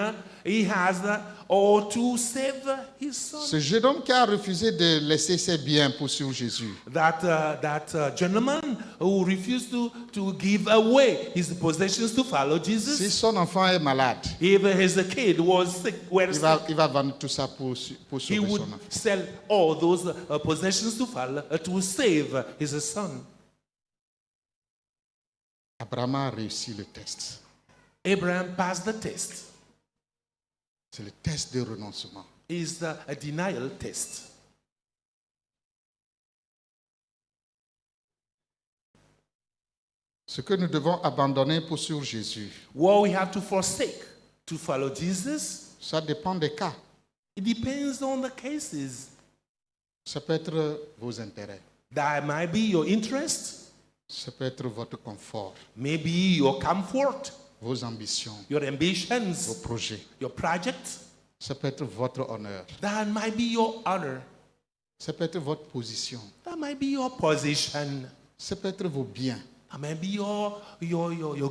he has or to save his son. Ce jeune homme qui a refusé de laisser ses biens pour suivre Jésus, That gentleman who refused to give away his possessions to follow si Jesus. son enfant est malade, If his kid was sick, il va vendre tout ça pour he sauver would son enfant. sell all those possessions to follow to save his son. Abraham a réussi le test. Abraham passed the test. C'est le test de renoncement. It's a denial test. Ce que nous devons abandonner pour suivre Jésus, What we have to forsake to follow Jesus, ça dépend des cas. it depends on the cases. Ça peut être vos intérêts, That might be your interest, ça peut être votre confort, maybe your comfort, vos ambitions, your vos ambitions, projets. your projects. Ça peut être votre honneur, That might be your honor. ça peut être votre position, That might be your position. ça peut être vos biens, That might be your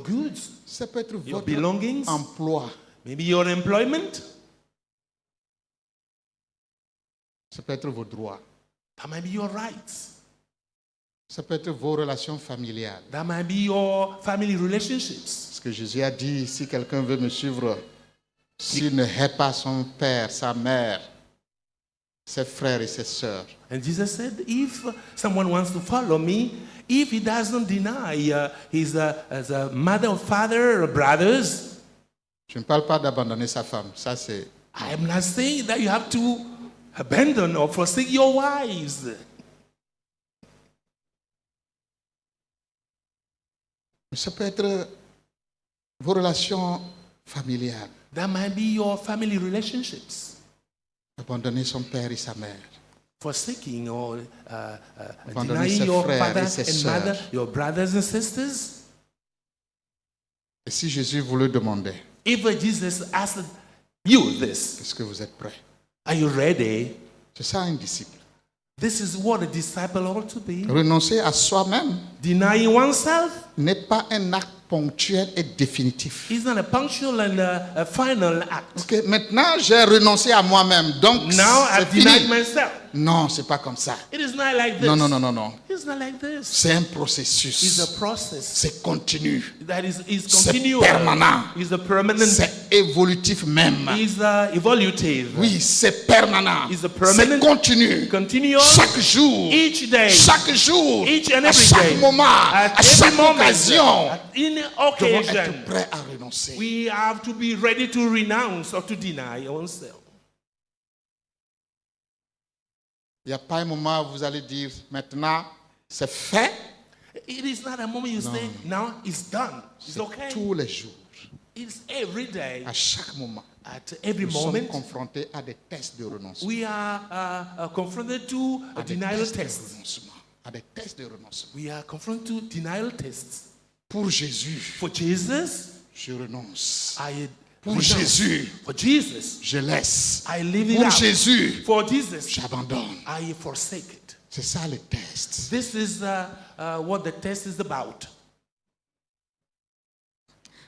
goods, ça peut être your votre belongings, emploi, maybe your employment. ça peut être vos droits, That might be your rights. ça peut être vos relations familiales. That might be your family relationships. Parce que Jésus a dit, si quelqu'un veut me suivre, s'il ne hait pas son père, sa mère, ses frères et ses sœurs, And Jesus said, if someone wants to follow me, if he doesn't deny his as a mother or father or brothers, je ne parle pas d'abandonner sa femme, ça c'est... I am not saying that you have to abandon or forsake your wives. Mais ça peut être vos relations familiales, That might be your family relationships. abandonner son père et sa mère, Forsaking or Abandonner denying ses your frères father et ses and mother, sœurs. your brothers and sisters. Et si Jésus vous le demandait, If Jesus asked you this, est-ce que vous êtes prêts? are you ready? C'est ça un disciple. This is what a disciple ought to be. Renoncer à soi-même Denying oneself n'est pas un acte ponctuel et définitif. is not a punctual and a final act. Ok, maintenant j'ai renoncé à moi-même, donc Now c'est I've denied fini. myself. Non, c'est pas comme ça. It is not like this. Non, non, non, non, non. It's not like this. C'est un It's a processus. process C'est continu. that is C'est continual. permanent. It's a permanent. C'est évolutif même. It's evolutive. Oui, c'est permanent. It's a C'est permanent. continu. Continual. Chaque jour. Each day. Chaque jour. Each and À every chaque day. moment. At À chaque every moment. occasion. In Nous devons occasion. être prêts à renoncer. We have to be ready to renounce or to deny ourselves. Il n'y a pas un moment où vous allez dire, maintenant, c'est fait. It is not a moment you say, now it's done. It's okay. Tous les jours. It's every day. À chaque moment. At every Nous sommes moment, confrontés à des tests de renoncement. we are confronted to À des denial tests de tests. renoncement. À des tests de renoncement. We are confronted to denial tests. Pour Jésus, For Jesus, je renonce. I Pour renounce. Jésus, For Jesus, je laisse. I leave it Pour out. Jésus, For Jesus, j'abandonne. I forsake it. C'est ça le test. This is what the test is about.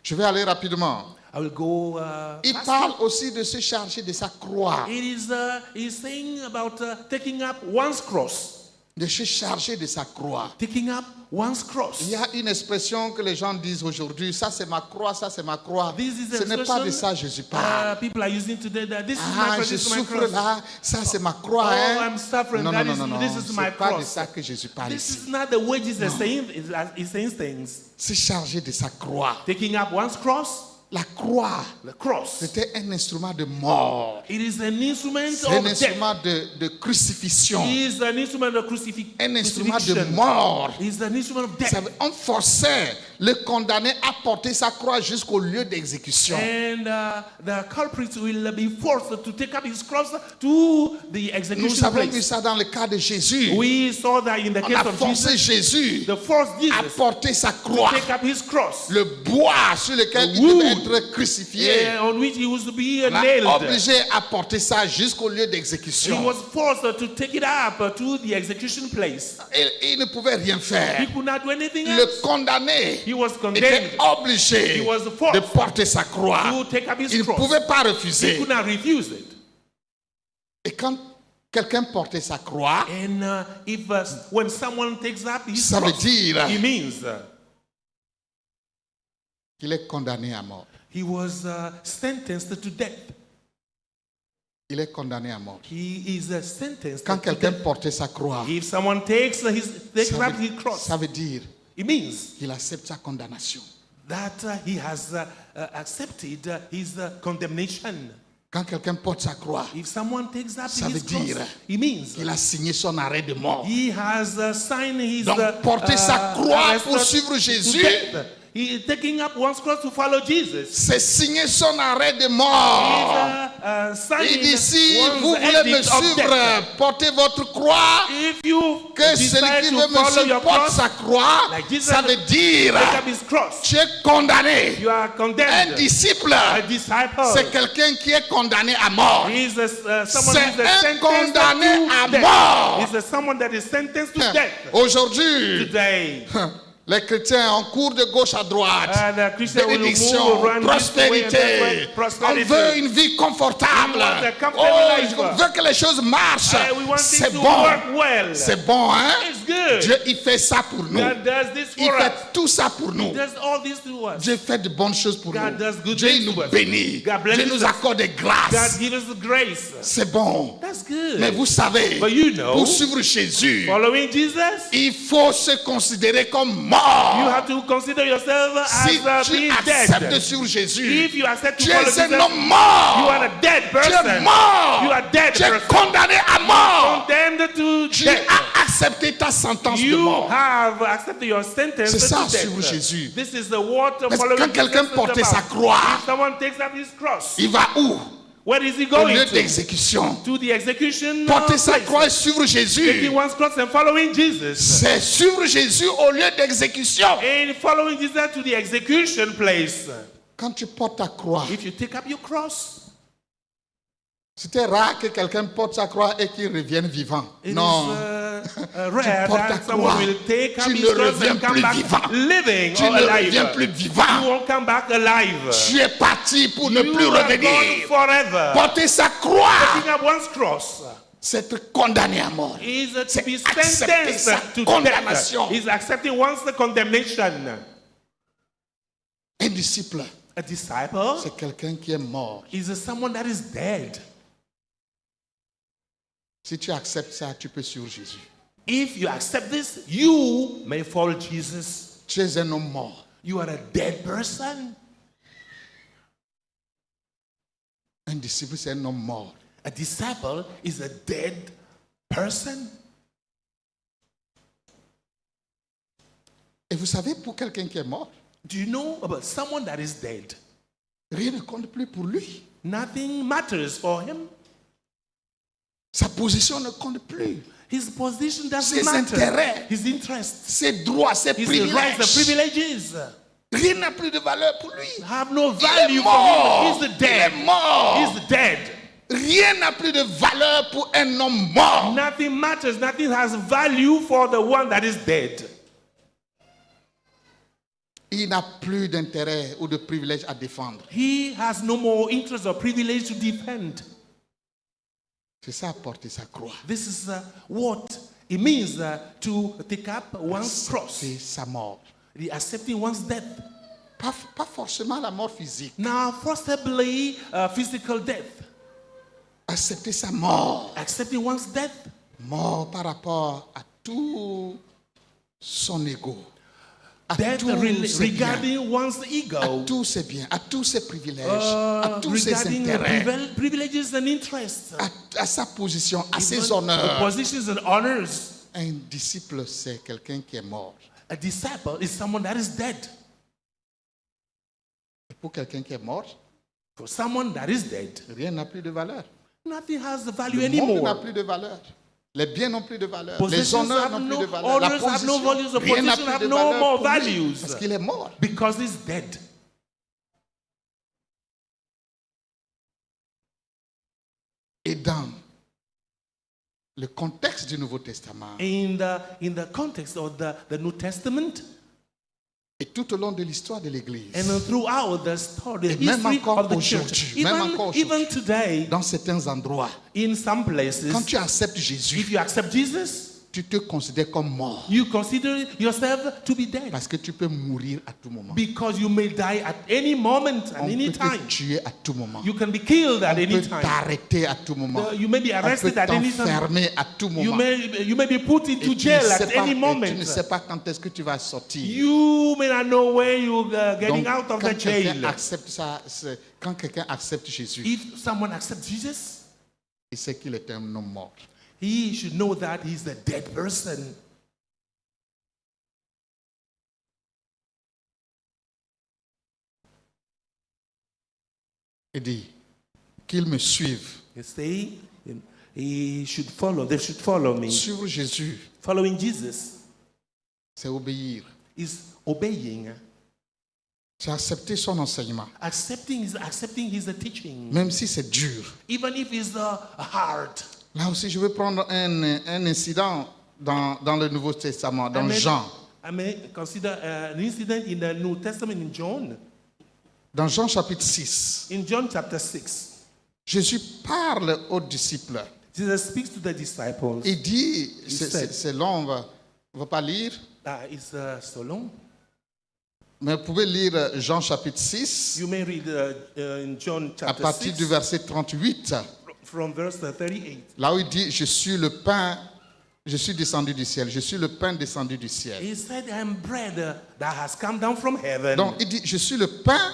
Je vais aller rapidement. I will go. Il fast. parle aussi de se charger de sa croix. It is he's saying about taking up one's cross. De se charger de sa croix. Taking up one's cross. Il y a une expression que les gens disent aujourd'hui, ça c'est ma croix, ça c'est ma croix. This is Ce n'est pas de ça que Jésus parle. people are using today that this is my Ah, cross, je this is my souffre cross. là, ça c'est ma croix. Oh, hein. I'm suffering. Non, That non, is- non, non, this non. is my C'est pas de cross. ça que Jésus parle This ici. is not the way Jesus is saying. He's saying things. Se charger de sa croix. Taking up one's cross. La croix, The cross. c'était un instrument de mort. It is an instrument C'est un of death. instrument de crucifixion. It is an instrument of Un instrument de crucifixion. mort. It is an instrument of death. Ça veut- On forçait le condamné à porter sa croix jusqu'au lieu d'exécution. And the culprit will be forced to take up his cross to the Nous execution avons vu place. ça dans le cas de Jésus. We saw that in the On case a of forcé Jesus. Jésus The forced à Jesus porter sa to croix. take up his cross, Le bois sur lequel The il devait wood. être crucifié. on which he was to be On a nailed. obligé à porter ça jusqu'au lieu He d'exécution. was forced to take it up to the execution place. Il ne pouvait rien He faire. could not do anything Le else. condamné He was était condemned obligé He was forced de porter sa croix. to take up his Il ne cross. pouvait pas He refuser. could not refuse it. Et quand quelqu'un portait sa croix, And if when someone takes up his ça veut cross, dire he means qu'il est condamné à mort. he was sentenced to death. Il est condamné à mort. He is sentenced Quand to quelqu'un death. portait sa croix, If someone takes ça up his veut, cross, ça veut dire it means qu'il accepte sa condamnation. that he has accepted his condemnation. Quand quelqu'un porte sa croix, If someone takes up Ça his veut dire cross, it means il a signé son arrêt de mort. he has signed his Donc, porter sa croix arrest pour suivre to Jésus, death. He is taking up one's cross to follow Jesus. c'est signer son arrêt de He mort. is signing Il dit, si one's vous voulez me edict of suivre, death. portez votre croix. If you Que celui decide qui to veut me follow suivre your porte cross, sa croix, like Jesus ça veut dire take up his cross. tu es condamné. You are Un condemned. disciple, A disciple. c'est quelqu'un qui est condamné à mort. He is someone C'est who is un sentenced condamné à to death. mort. He is someone that is sentenced to death. Aujourd'hui, Today, les chrétiens en cours de gauche à droite, the Christian will bénédiction, move around this way and that way. prospérité. On veut une vie confortable. We want a comfortable Oh, life. on veut que les choses marchent. We want C'est things to bon. work well. C'est bon, hein? It's good. Dieu, il fait ça pour nous. God does this Il for us. fait tout ça pour nous. He does all this to us. Dieu fait de bonnes choses pour God does nous. good Dieu il things nous to us. bénit. God blesses Dieu nous us. accorde des grâces. God gives us the grace. C'est bon. That's good. Mais vous savez, But you know, pour suivre Jésus, following Jesus, il faut se considérer comme you mort. have to consider yourself Si as tu being acceptes de dead. suivre Jésus, If you accept to tu follow es un Jesus, homme mort. you are a dead Tu es person. mort. You are dead Tu es person. condamné à mort. Condemned to Tu death. as accepté ta sentence de You mort. have accepted your sentence C'est ça, to death. suivre Jésus. This is the water Parce que following quand quelqu'un Jesus is portait about. sa croix, If someone takes up his cross, il va où? where is he Au going lieu to? d'exécution. To the execution Porter sa place. croix et suivre Jésus. Taking one's cross and following Jesus. C'est suivre Jésus au lieu d'exécution. And following Jesus to the execution place. Quand tu portes ta croix, If you take up your cross, c'était rare que quelqu'un porte sa croix et qu'il revienne vivant. it Non. is rare portes ta that someone croix, will take up tu his ne cross reviens and come plus back vivant. living Tu or ne alive. reviens plus You vivant. won't come back alive. Tu es parti pour ne You plus are gone revenir. forever. Porter sa croix, Taking up one's cross c'est être condamné à mort. is to C'est be accepter sa sentenced to condamnation. death. Is accepting one's condemnation. Un disciple, A disciple c'est quelqu'un qui est mort. is someone that is dead. Si tu acceptes ça, tu peux suivre Jésus. If you accept this, you may follow Jesus. Tu es un homme mort. You are a dead person. Un disciple, c'est un homme mort. A disciple is a dead person. Et vous savez, pour quelqu'un qui est mort, Do you know about someone that is dead? rien ne compte plus pour lui. Nothing matters for him. Sa position ne compte plus. His position doesn't Ses matter. intérêts. His interests, ses droits, ses his rights, the privilèges. privileges Rien n'a plus de valeur pour lui. have no Il est value for mort. him. He's Il dead. est mort. He's dead. Rien n'a plus de valeur pour un homme mort. Nothing matters. Nothing has value for the one that is dead. Il n'a plus d'intérêt ou de privilège à défendre. He has no more interest or privilege to defend. C'est ça, porter sa croix. This is what it means to take up one's cross, C'est sa mort. the accepting one's death. Pas forcément la mort physique. Now, possibly physical death. Accepter sa mort. Accepting one's death. Mort par rapport à tout son ego. À Death tous ses biens. regarding one's À ego. tous ses biens, à tous ses privilèges, à tous ses Regarding intérêts, privileges and interests. à sa position, à ses Even honneurs. positions and honors. Un disciple, c'est quelqu'un qui est mort. A disciple is someone that is dead. Et pour quelqu'un qui est mort, For someone that is dead, rien n'a plus de valeur. nothing has the value Le monde n'a anymore. plus de valeur. Les biens n'ont plus de valeur. Les Possessions honneurs have n'ont no plus de valeur. La honors, have no position, values. The rien n'a position plus have de no valeur more pour lui, values. parce qu'il est mort. Because he's dead. Et dans le contexte du Nouveau Testament, In the context of the New Testament et tout au long de l'histoire de l'Église, and throughout the story, Et the même history encore of the church, aujourd'hui, même encore aujourd'hui. even today, dans certains endroits, in some places, quand tu acceptes if Jésus, you accept Jesus, tu te considères comme mort. you consider yourself to be dead. Parce que tu peux mourir à tout moment. Because you may die at any moment, at On any peut te time. tuer à tout moment. You can be killed at On any peut time. t'arrêter à tout moment. You may be On peut arrested at any time. t'enfermer à tout You moment. may be put Et into tu jail ne at sais pas- any et moment. tu ne sais pas quand est-ce que tu vas sortir. You may not know where you're getting Donc, out of quand the quelqu'un jail. accepte ça, quand quelqu'un accepte Jésus, If someone accepts Jesus, il sait qu'il est un homme mort. he should know that he's a dead person. Il dit qu'il me suive. You see, he should follow. They should follow me. Suivre Jésus, Following Jesus c'est obéir. is obeying. C'est accepter son enseignement, Accepting his teaching, même si c'est dur. even if it's hard. Là aussi, je vais prendre un incident dans le Nouveau Testament, dans Amen. Jean. I may consider an incident in the New Testament in John. Dans Jean chapitre 6, In John chapter 6, Jésus parle aux disciples. Jesus speaks to the disciples. Il dit, said- c'est long, on va pas lire, It's so long. mais vous pouvez lire Jean chapitre 6 You may read in John à chapter partir 6 du verset 38, from verse 38. là où il dit, je suis le pain, je suis descendu du ciel, je suis le pain descendu du ciel. He said, I am bread that has come down from heaven. Donc il dit, je suis le pain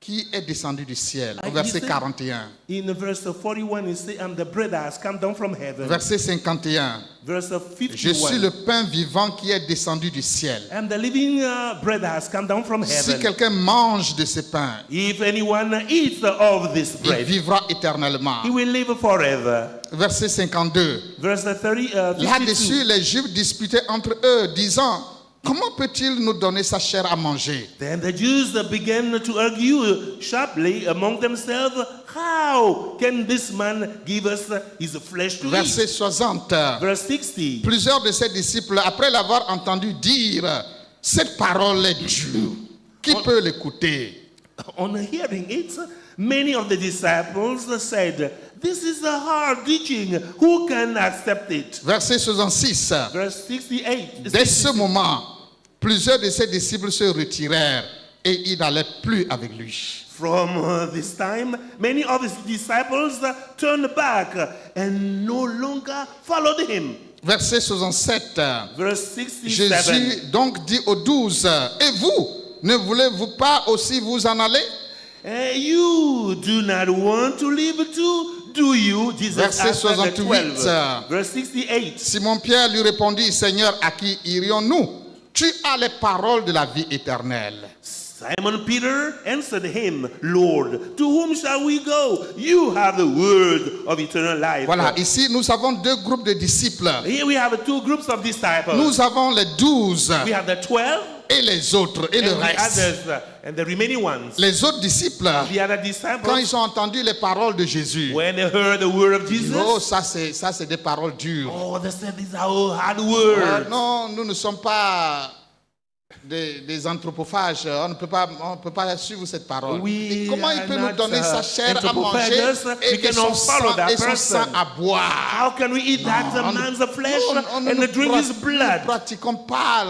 qui est descendu du ciel, au He verset said- 41. In verse 41, he said, I'm the bread that has come down from heaven. Verset 51. Verse Je suis 51, le pain vivant qui est descendu du ciel. I'm the living bread that has come down from Si heaven. quelqu'un mange de ce pain, If anyone eats of this il bread, vivra éternellement. he will live forever. Verset 52. Verse 30, Là-dessus, 52. les Juifs disputaient entre eux, disant, comment peut-il nous donner sa chair à manger? Then the Jews began to argue sharply among themselves, how can this man give us his flesh to eat? Verset 60. Verse 60. Plusieurs de ses disciples, après l'avoir entendu dire, cette parole est dure. Qui peut l'écouter? On hearing it, many of the disciples said, this is a hard teaching. Who can accept it? Verset 66. Verse 68. Dès ce moment, plusieurs de ses disciples se retirèrent et ils n'allaient plus avec lui. From this time, many of his disciples turned back and no longer followed him. Verset 67. Verse 67. Jésus donc dit aux 12, et vous, ne voulez-vous pas aussi vous en aller? You do not want to live too, do you? Jesus Verset answered the 68. 12. Verse 68. Simon-Pierre lui répondit, Seigneur, à qui irions-nous? Tu as les paroles de la vie éternelle. Simon Peter answered him, Lord, to whom shall we go? You have the word of eternal life. Voilà, ici nous avons deux groupes de disciples. Here we have two groups of disciples. Nous avons les 12 We have the 12 et les autres et le and the reste. others and the remaining ones. Les autres disciples, The other quand disciples, ils ont entendu les paroles de Jésus, when they heard the word of ils disent, oh, Jesus, ça c'est des paroles dures. oh, they said these are all hard Ah, words. non, nous ne sommes pas des anthropophages. On ne peut pas suivre cette parole. We Et comment il are peut nous not, donner sa chair à manger anthropophages. et We son cannot follow sang, that et son sang person. à boire? How can we eat that man's flesh On and ne drink his nous blood? pratiquons pas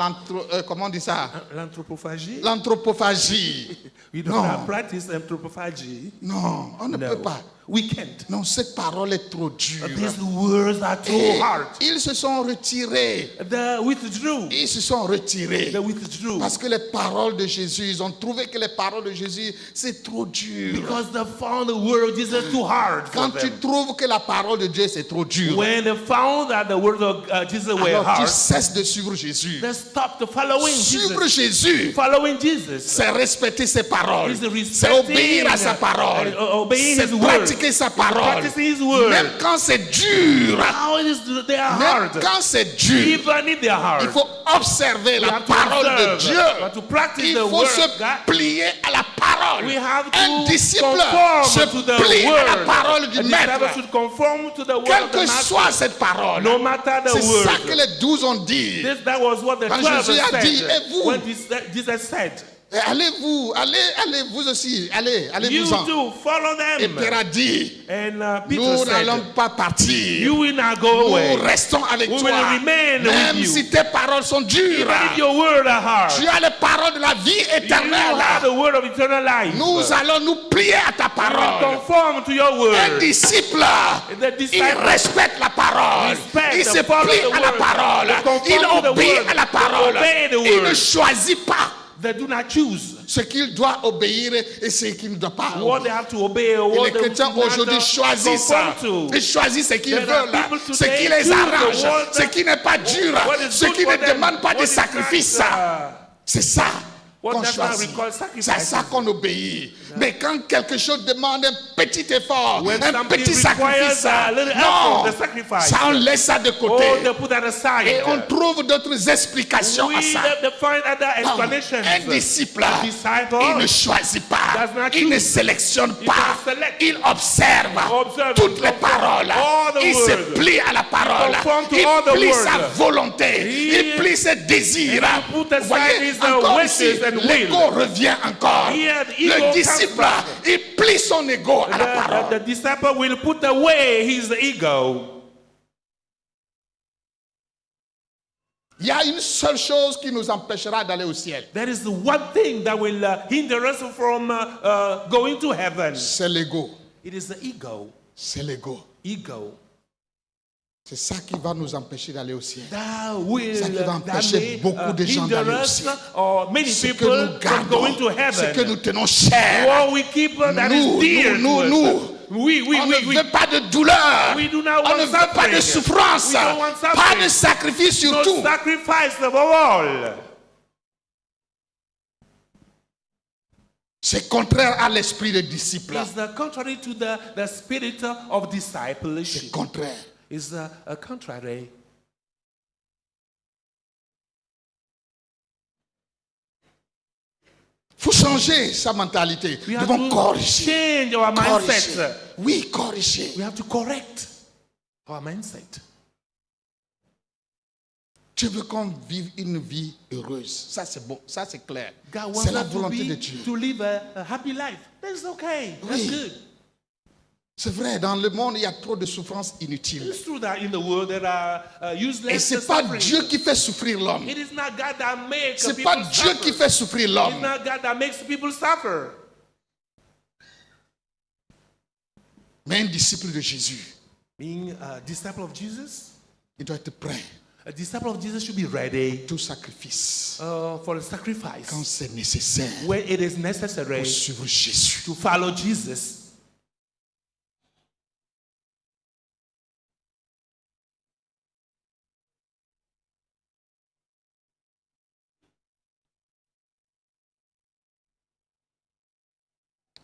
comment on dit ça? L'anthropophagie? L'anthropophagie. We don't Non. have practice anthropophagie. Non, on ne No, peut pas. we can't. Non, cette parole est trop dure. These words are too Et hard. ils se sont retirés. They withdrew. Ils se sont retirés. They withdrew. Parce que les paroles de Jésus, ils ont trouvé que les paroles de Jésus, c'est trop dur. Because they found the word of Jesus too hard for Quand tu them. trouves que la parole de Dieu, c'est trop dur, When they found that the words of Jesus were alors tu hard, cesses de suivre Jésus. they stopped following Suivre Jesus. Jésus, Following Jesus. c'est respecter ses paroles. Is C'est respecting, obéir à sa parole. obeying C'est his word. pratiquer sa parole. Practicing his word. Même quand c'est dur, How it is they are même hard. quand c'est dur, Even if they are hard. il faut observer We la have to parole de observe, Dieu. but to practice Il the faut word se of God. plier à la parole. We have to Un disciple conform se to the plie à la word. parole du A disciple maître. should conform to the word Quelle of the que master. soit cette parole, No matter the c'est ça que word. les 12 ont dit. That was what the Quand 12 Jésus a said. dit, et vous? When Jesus said, Et allez vous aussi, allez you vous en. too, follow Et them. Pierre a dit, And Peter nous said, n'allons pas partir. you will not go away. Nous restons avec We toi. will remain Même with you. si tes paroles sont dures, Even if your word are hard, tu as les paroles de la vie you have éternelle. the word of eternal life. Nous allons nous plier à ta We will parole. conform to your Un word. disciple, The il disciple respecte la parole. respect Il the se follow plie the à la word. parole. They conform Il to the obéit word. à la They parole. obey the Il ne word. choisit pas They do not choose ce qu'il doit obéir et ce qu'il ne doit pas what obéir. they have to obey or Et what les they chrétiens do not aujourd'hui choisissent ça. conform to. Ils choisissent ce qu'ils There are veulent, people ce today qui les choose arrange, the word ce qui n'est pas dur, what is ce good qui for ne them, demande pas what de is not, sacrifice. C'est ça what qu'on does not choisit. require C'est sacrifice. ça qu'on obéit. Mais quand quelque chose demande un petit effort, When un something petit sacrifice, requires a little non, effort, the sacrifice. ça on laisse ça de Oh, côté. they put that aside. Et on trouve d'autres explications à ça. They find other Non, explanations. un disciple, A disciple il ne choisit pas, does not il ne choose. sélectionne He pas, doesn't select. il observe Observe, toutes les conform paroles, all the il se words. plie à la parole, conform to il all the plie words. sa volonté, He- il plie ses désirs. and he put aside Vous voyez, his, encore wishes ici, and will. l'ego revient encore. Here, the ego Le comes disciple, back. il plie son ego à la The parole. disciple will put away his ego. Il y a une seule chose qui nous empêchera d'aller au ciel. That is the one thing that will hinder us from going to heaven. C'est l'ego. It is the ego. C'est l'ego. Ego. C'est ça qui va nous empêcher d'aller au ciel. That will Ça qui va that empêcher may, beaucoup de gens hinder d'aller au us ciel. or many Ce que people nous from going to gardons, ce que heaven. nous tenons cher. What we keep that Nous, is dear nous, to nous. us. We On ne veut pas de douleur. We do not On ne want veut pas de suffering. souffrance. We don't want Pas suffering. de sacrifice No surtout. sacrifice above all. C'est contraire à l'esprit de disciple. It's the contrary to the spirit of C'est discipleship. contraire. It's a contrary. Il faut changer sa mentalité. We Nous have devons to corriger. change our mindset. Corriger. Oui, corriger. We have to correct our mindset. Dieu veut qu'on vive une vie heureuse. Ça, c'est bon. Ça, c'est clair. God C'est wants la us volonté de Dieu. to live a happy life. That's okay. That's Oui. good. C'est vrai, dans le monde, il y a trop de souffrances inutiles. It's true that in the world there are useless Et c'est pas suffering. Dieu qui fait souffrir l'homme. It is not God that makes C'est people pas Dieu suffer. qui fait souffrir It's l'homme. not God that makes people suffer. Mais un disciple de Jésus, Being a disciple of Jesus, il doit être prêt a disciple of Jesus should be ready à tout sacrifice for the sacrifice quand c'est nécessaire when it is necessary pour suivre Jésus. to follow Jesus.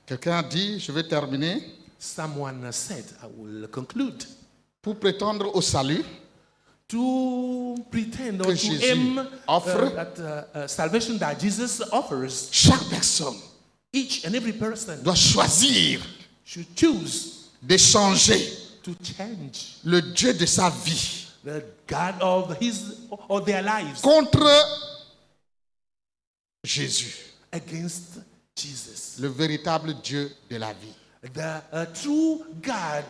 Quelqu'un a dit, je vais terminer, Someone said, I will conclude, pour prétendre au salut, to pretend or que to Jésus aim offre, that salvation that Jesus offers, chaque personne each and every person doit choisir should choose d'échanger to change le Dieu de sa vie the God of his or their lives contre Jésus, against Jesus, le véritable Dieu de la vie. the true God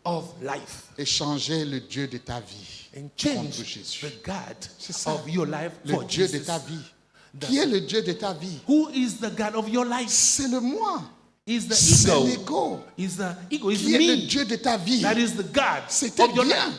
of life, Échanger le Dieu de ta vie and contre change Jésus. the God C'est ça, of your life le for Dieu de Jesus. ta vie. Qui est le Dieu de ta vie? Who is the God of your life? C'est le moi. Is the C'est ego? l'ego. Is the ego? Is Qui est le me? Dieu de ta vie? That is the God C'était of your bien. life.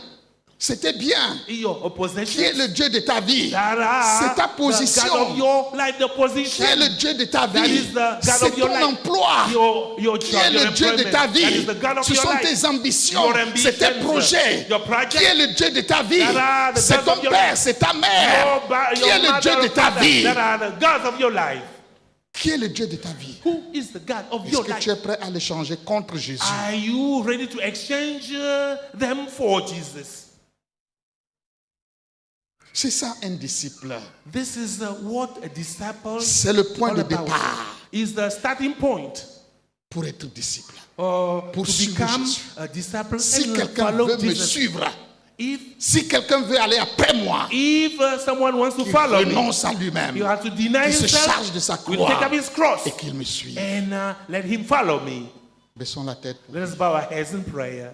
C'était bien. Your Qui opposition. est le Dieu de ta vie? That are C'est ta the God of position. your life, the Qui est position. le Dieu de ta That vie? is the God C'est of your ton life. emploi. Your Qui job, est your le Dieu de employment. ta That vie? is the God of Ce your sont life. tes ambitions, Your c'est tes ambitions, projets. your project. Qui est le Dieu de ta vie? That are the C'est gods ton of your père, life. c'est ta mère. Qui est le Dieu de ta vie? That are the gods of your life. Qui est le Dieu de ta vie? Who is the God of Est-ce your que life? tu es prêt à l'échanger contre Jésus? Are you ready to exchange them for Jesus? C'est ça un disciple. This is what a disciple C'est le point de all about. départ Is the starting point pour être disciple. to suivre become Jésus. a disciple Si and quelqu'un follow veut me Jesus. suivre, If si quelqu'un veut aller après moi, someone wants to qu'il follow me, renonce à lui-même, you have to deny qu'il se himself, charge de sa will take croix up his cross, et qu'il me suive. and let him follow me. Baissons la tête. Let us bow our heads in prayer.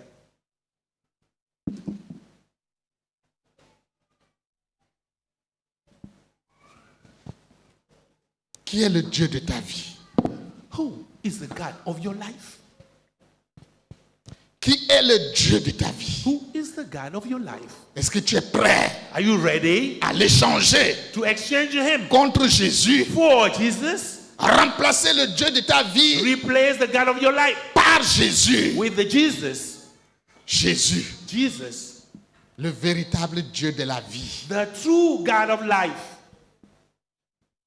Qui est le Dieu de ta vie? Who is the God of your life? Qui est le Dieu de ta vie? Who is the God of your life? Est-ce que tu es prêt Are you ready à l'échanger to exchange him contre Jésus? for Jesus? Remplacer le Dieu de ta vie Replace the God of your life par Jésus. with the Jesus. Jésus, Jesus, le véritable Dieu de la vie. the true God of life.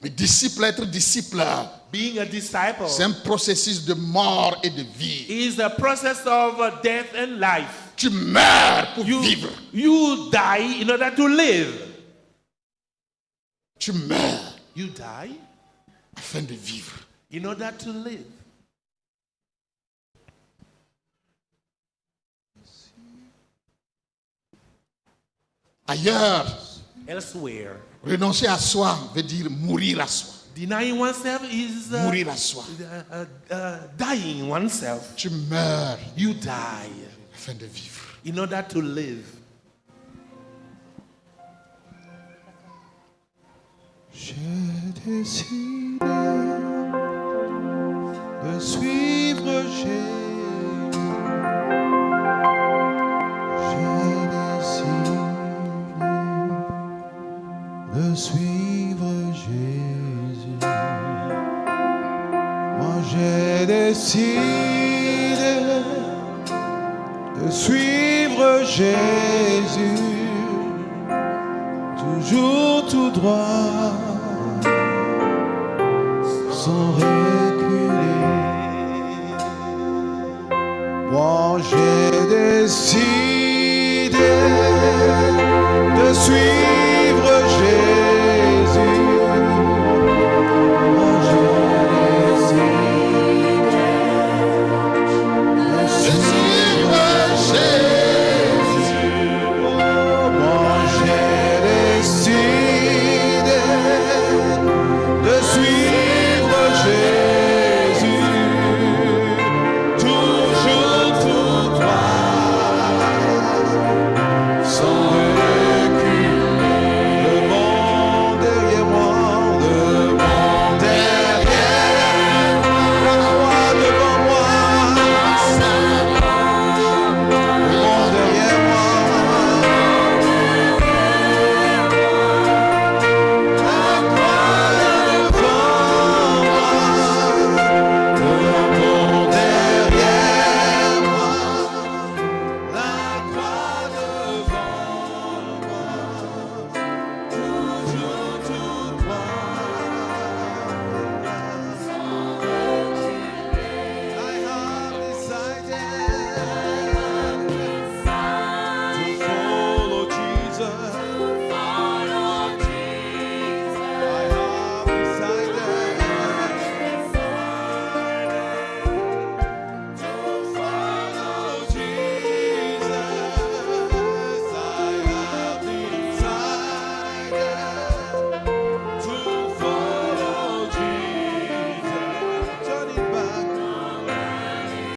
Le disciple, être disciple, Being a disciple c'est un processus de mort et de vie. is a process of death and life. Tu meurs pour You, vivre. you die in order to live. Tu meurs You die afin de vivre. in order to live. Ailleurs, Elsewhere, renoncer à soi veut dire mourir à soi. denying oneself is Mourir à soi. dying oneself. Tu meurs You die afin de vivre. in order to live. J'ai décidé de suivre Jésus. J'ai décidé de suivre Jésus. Moi j'ai décidé de suivre Jésus. Toujours tout droit, sans reculer. Moi j'ai décidé de suivre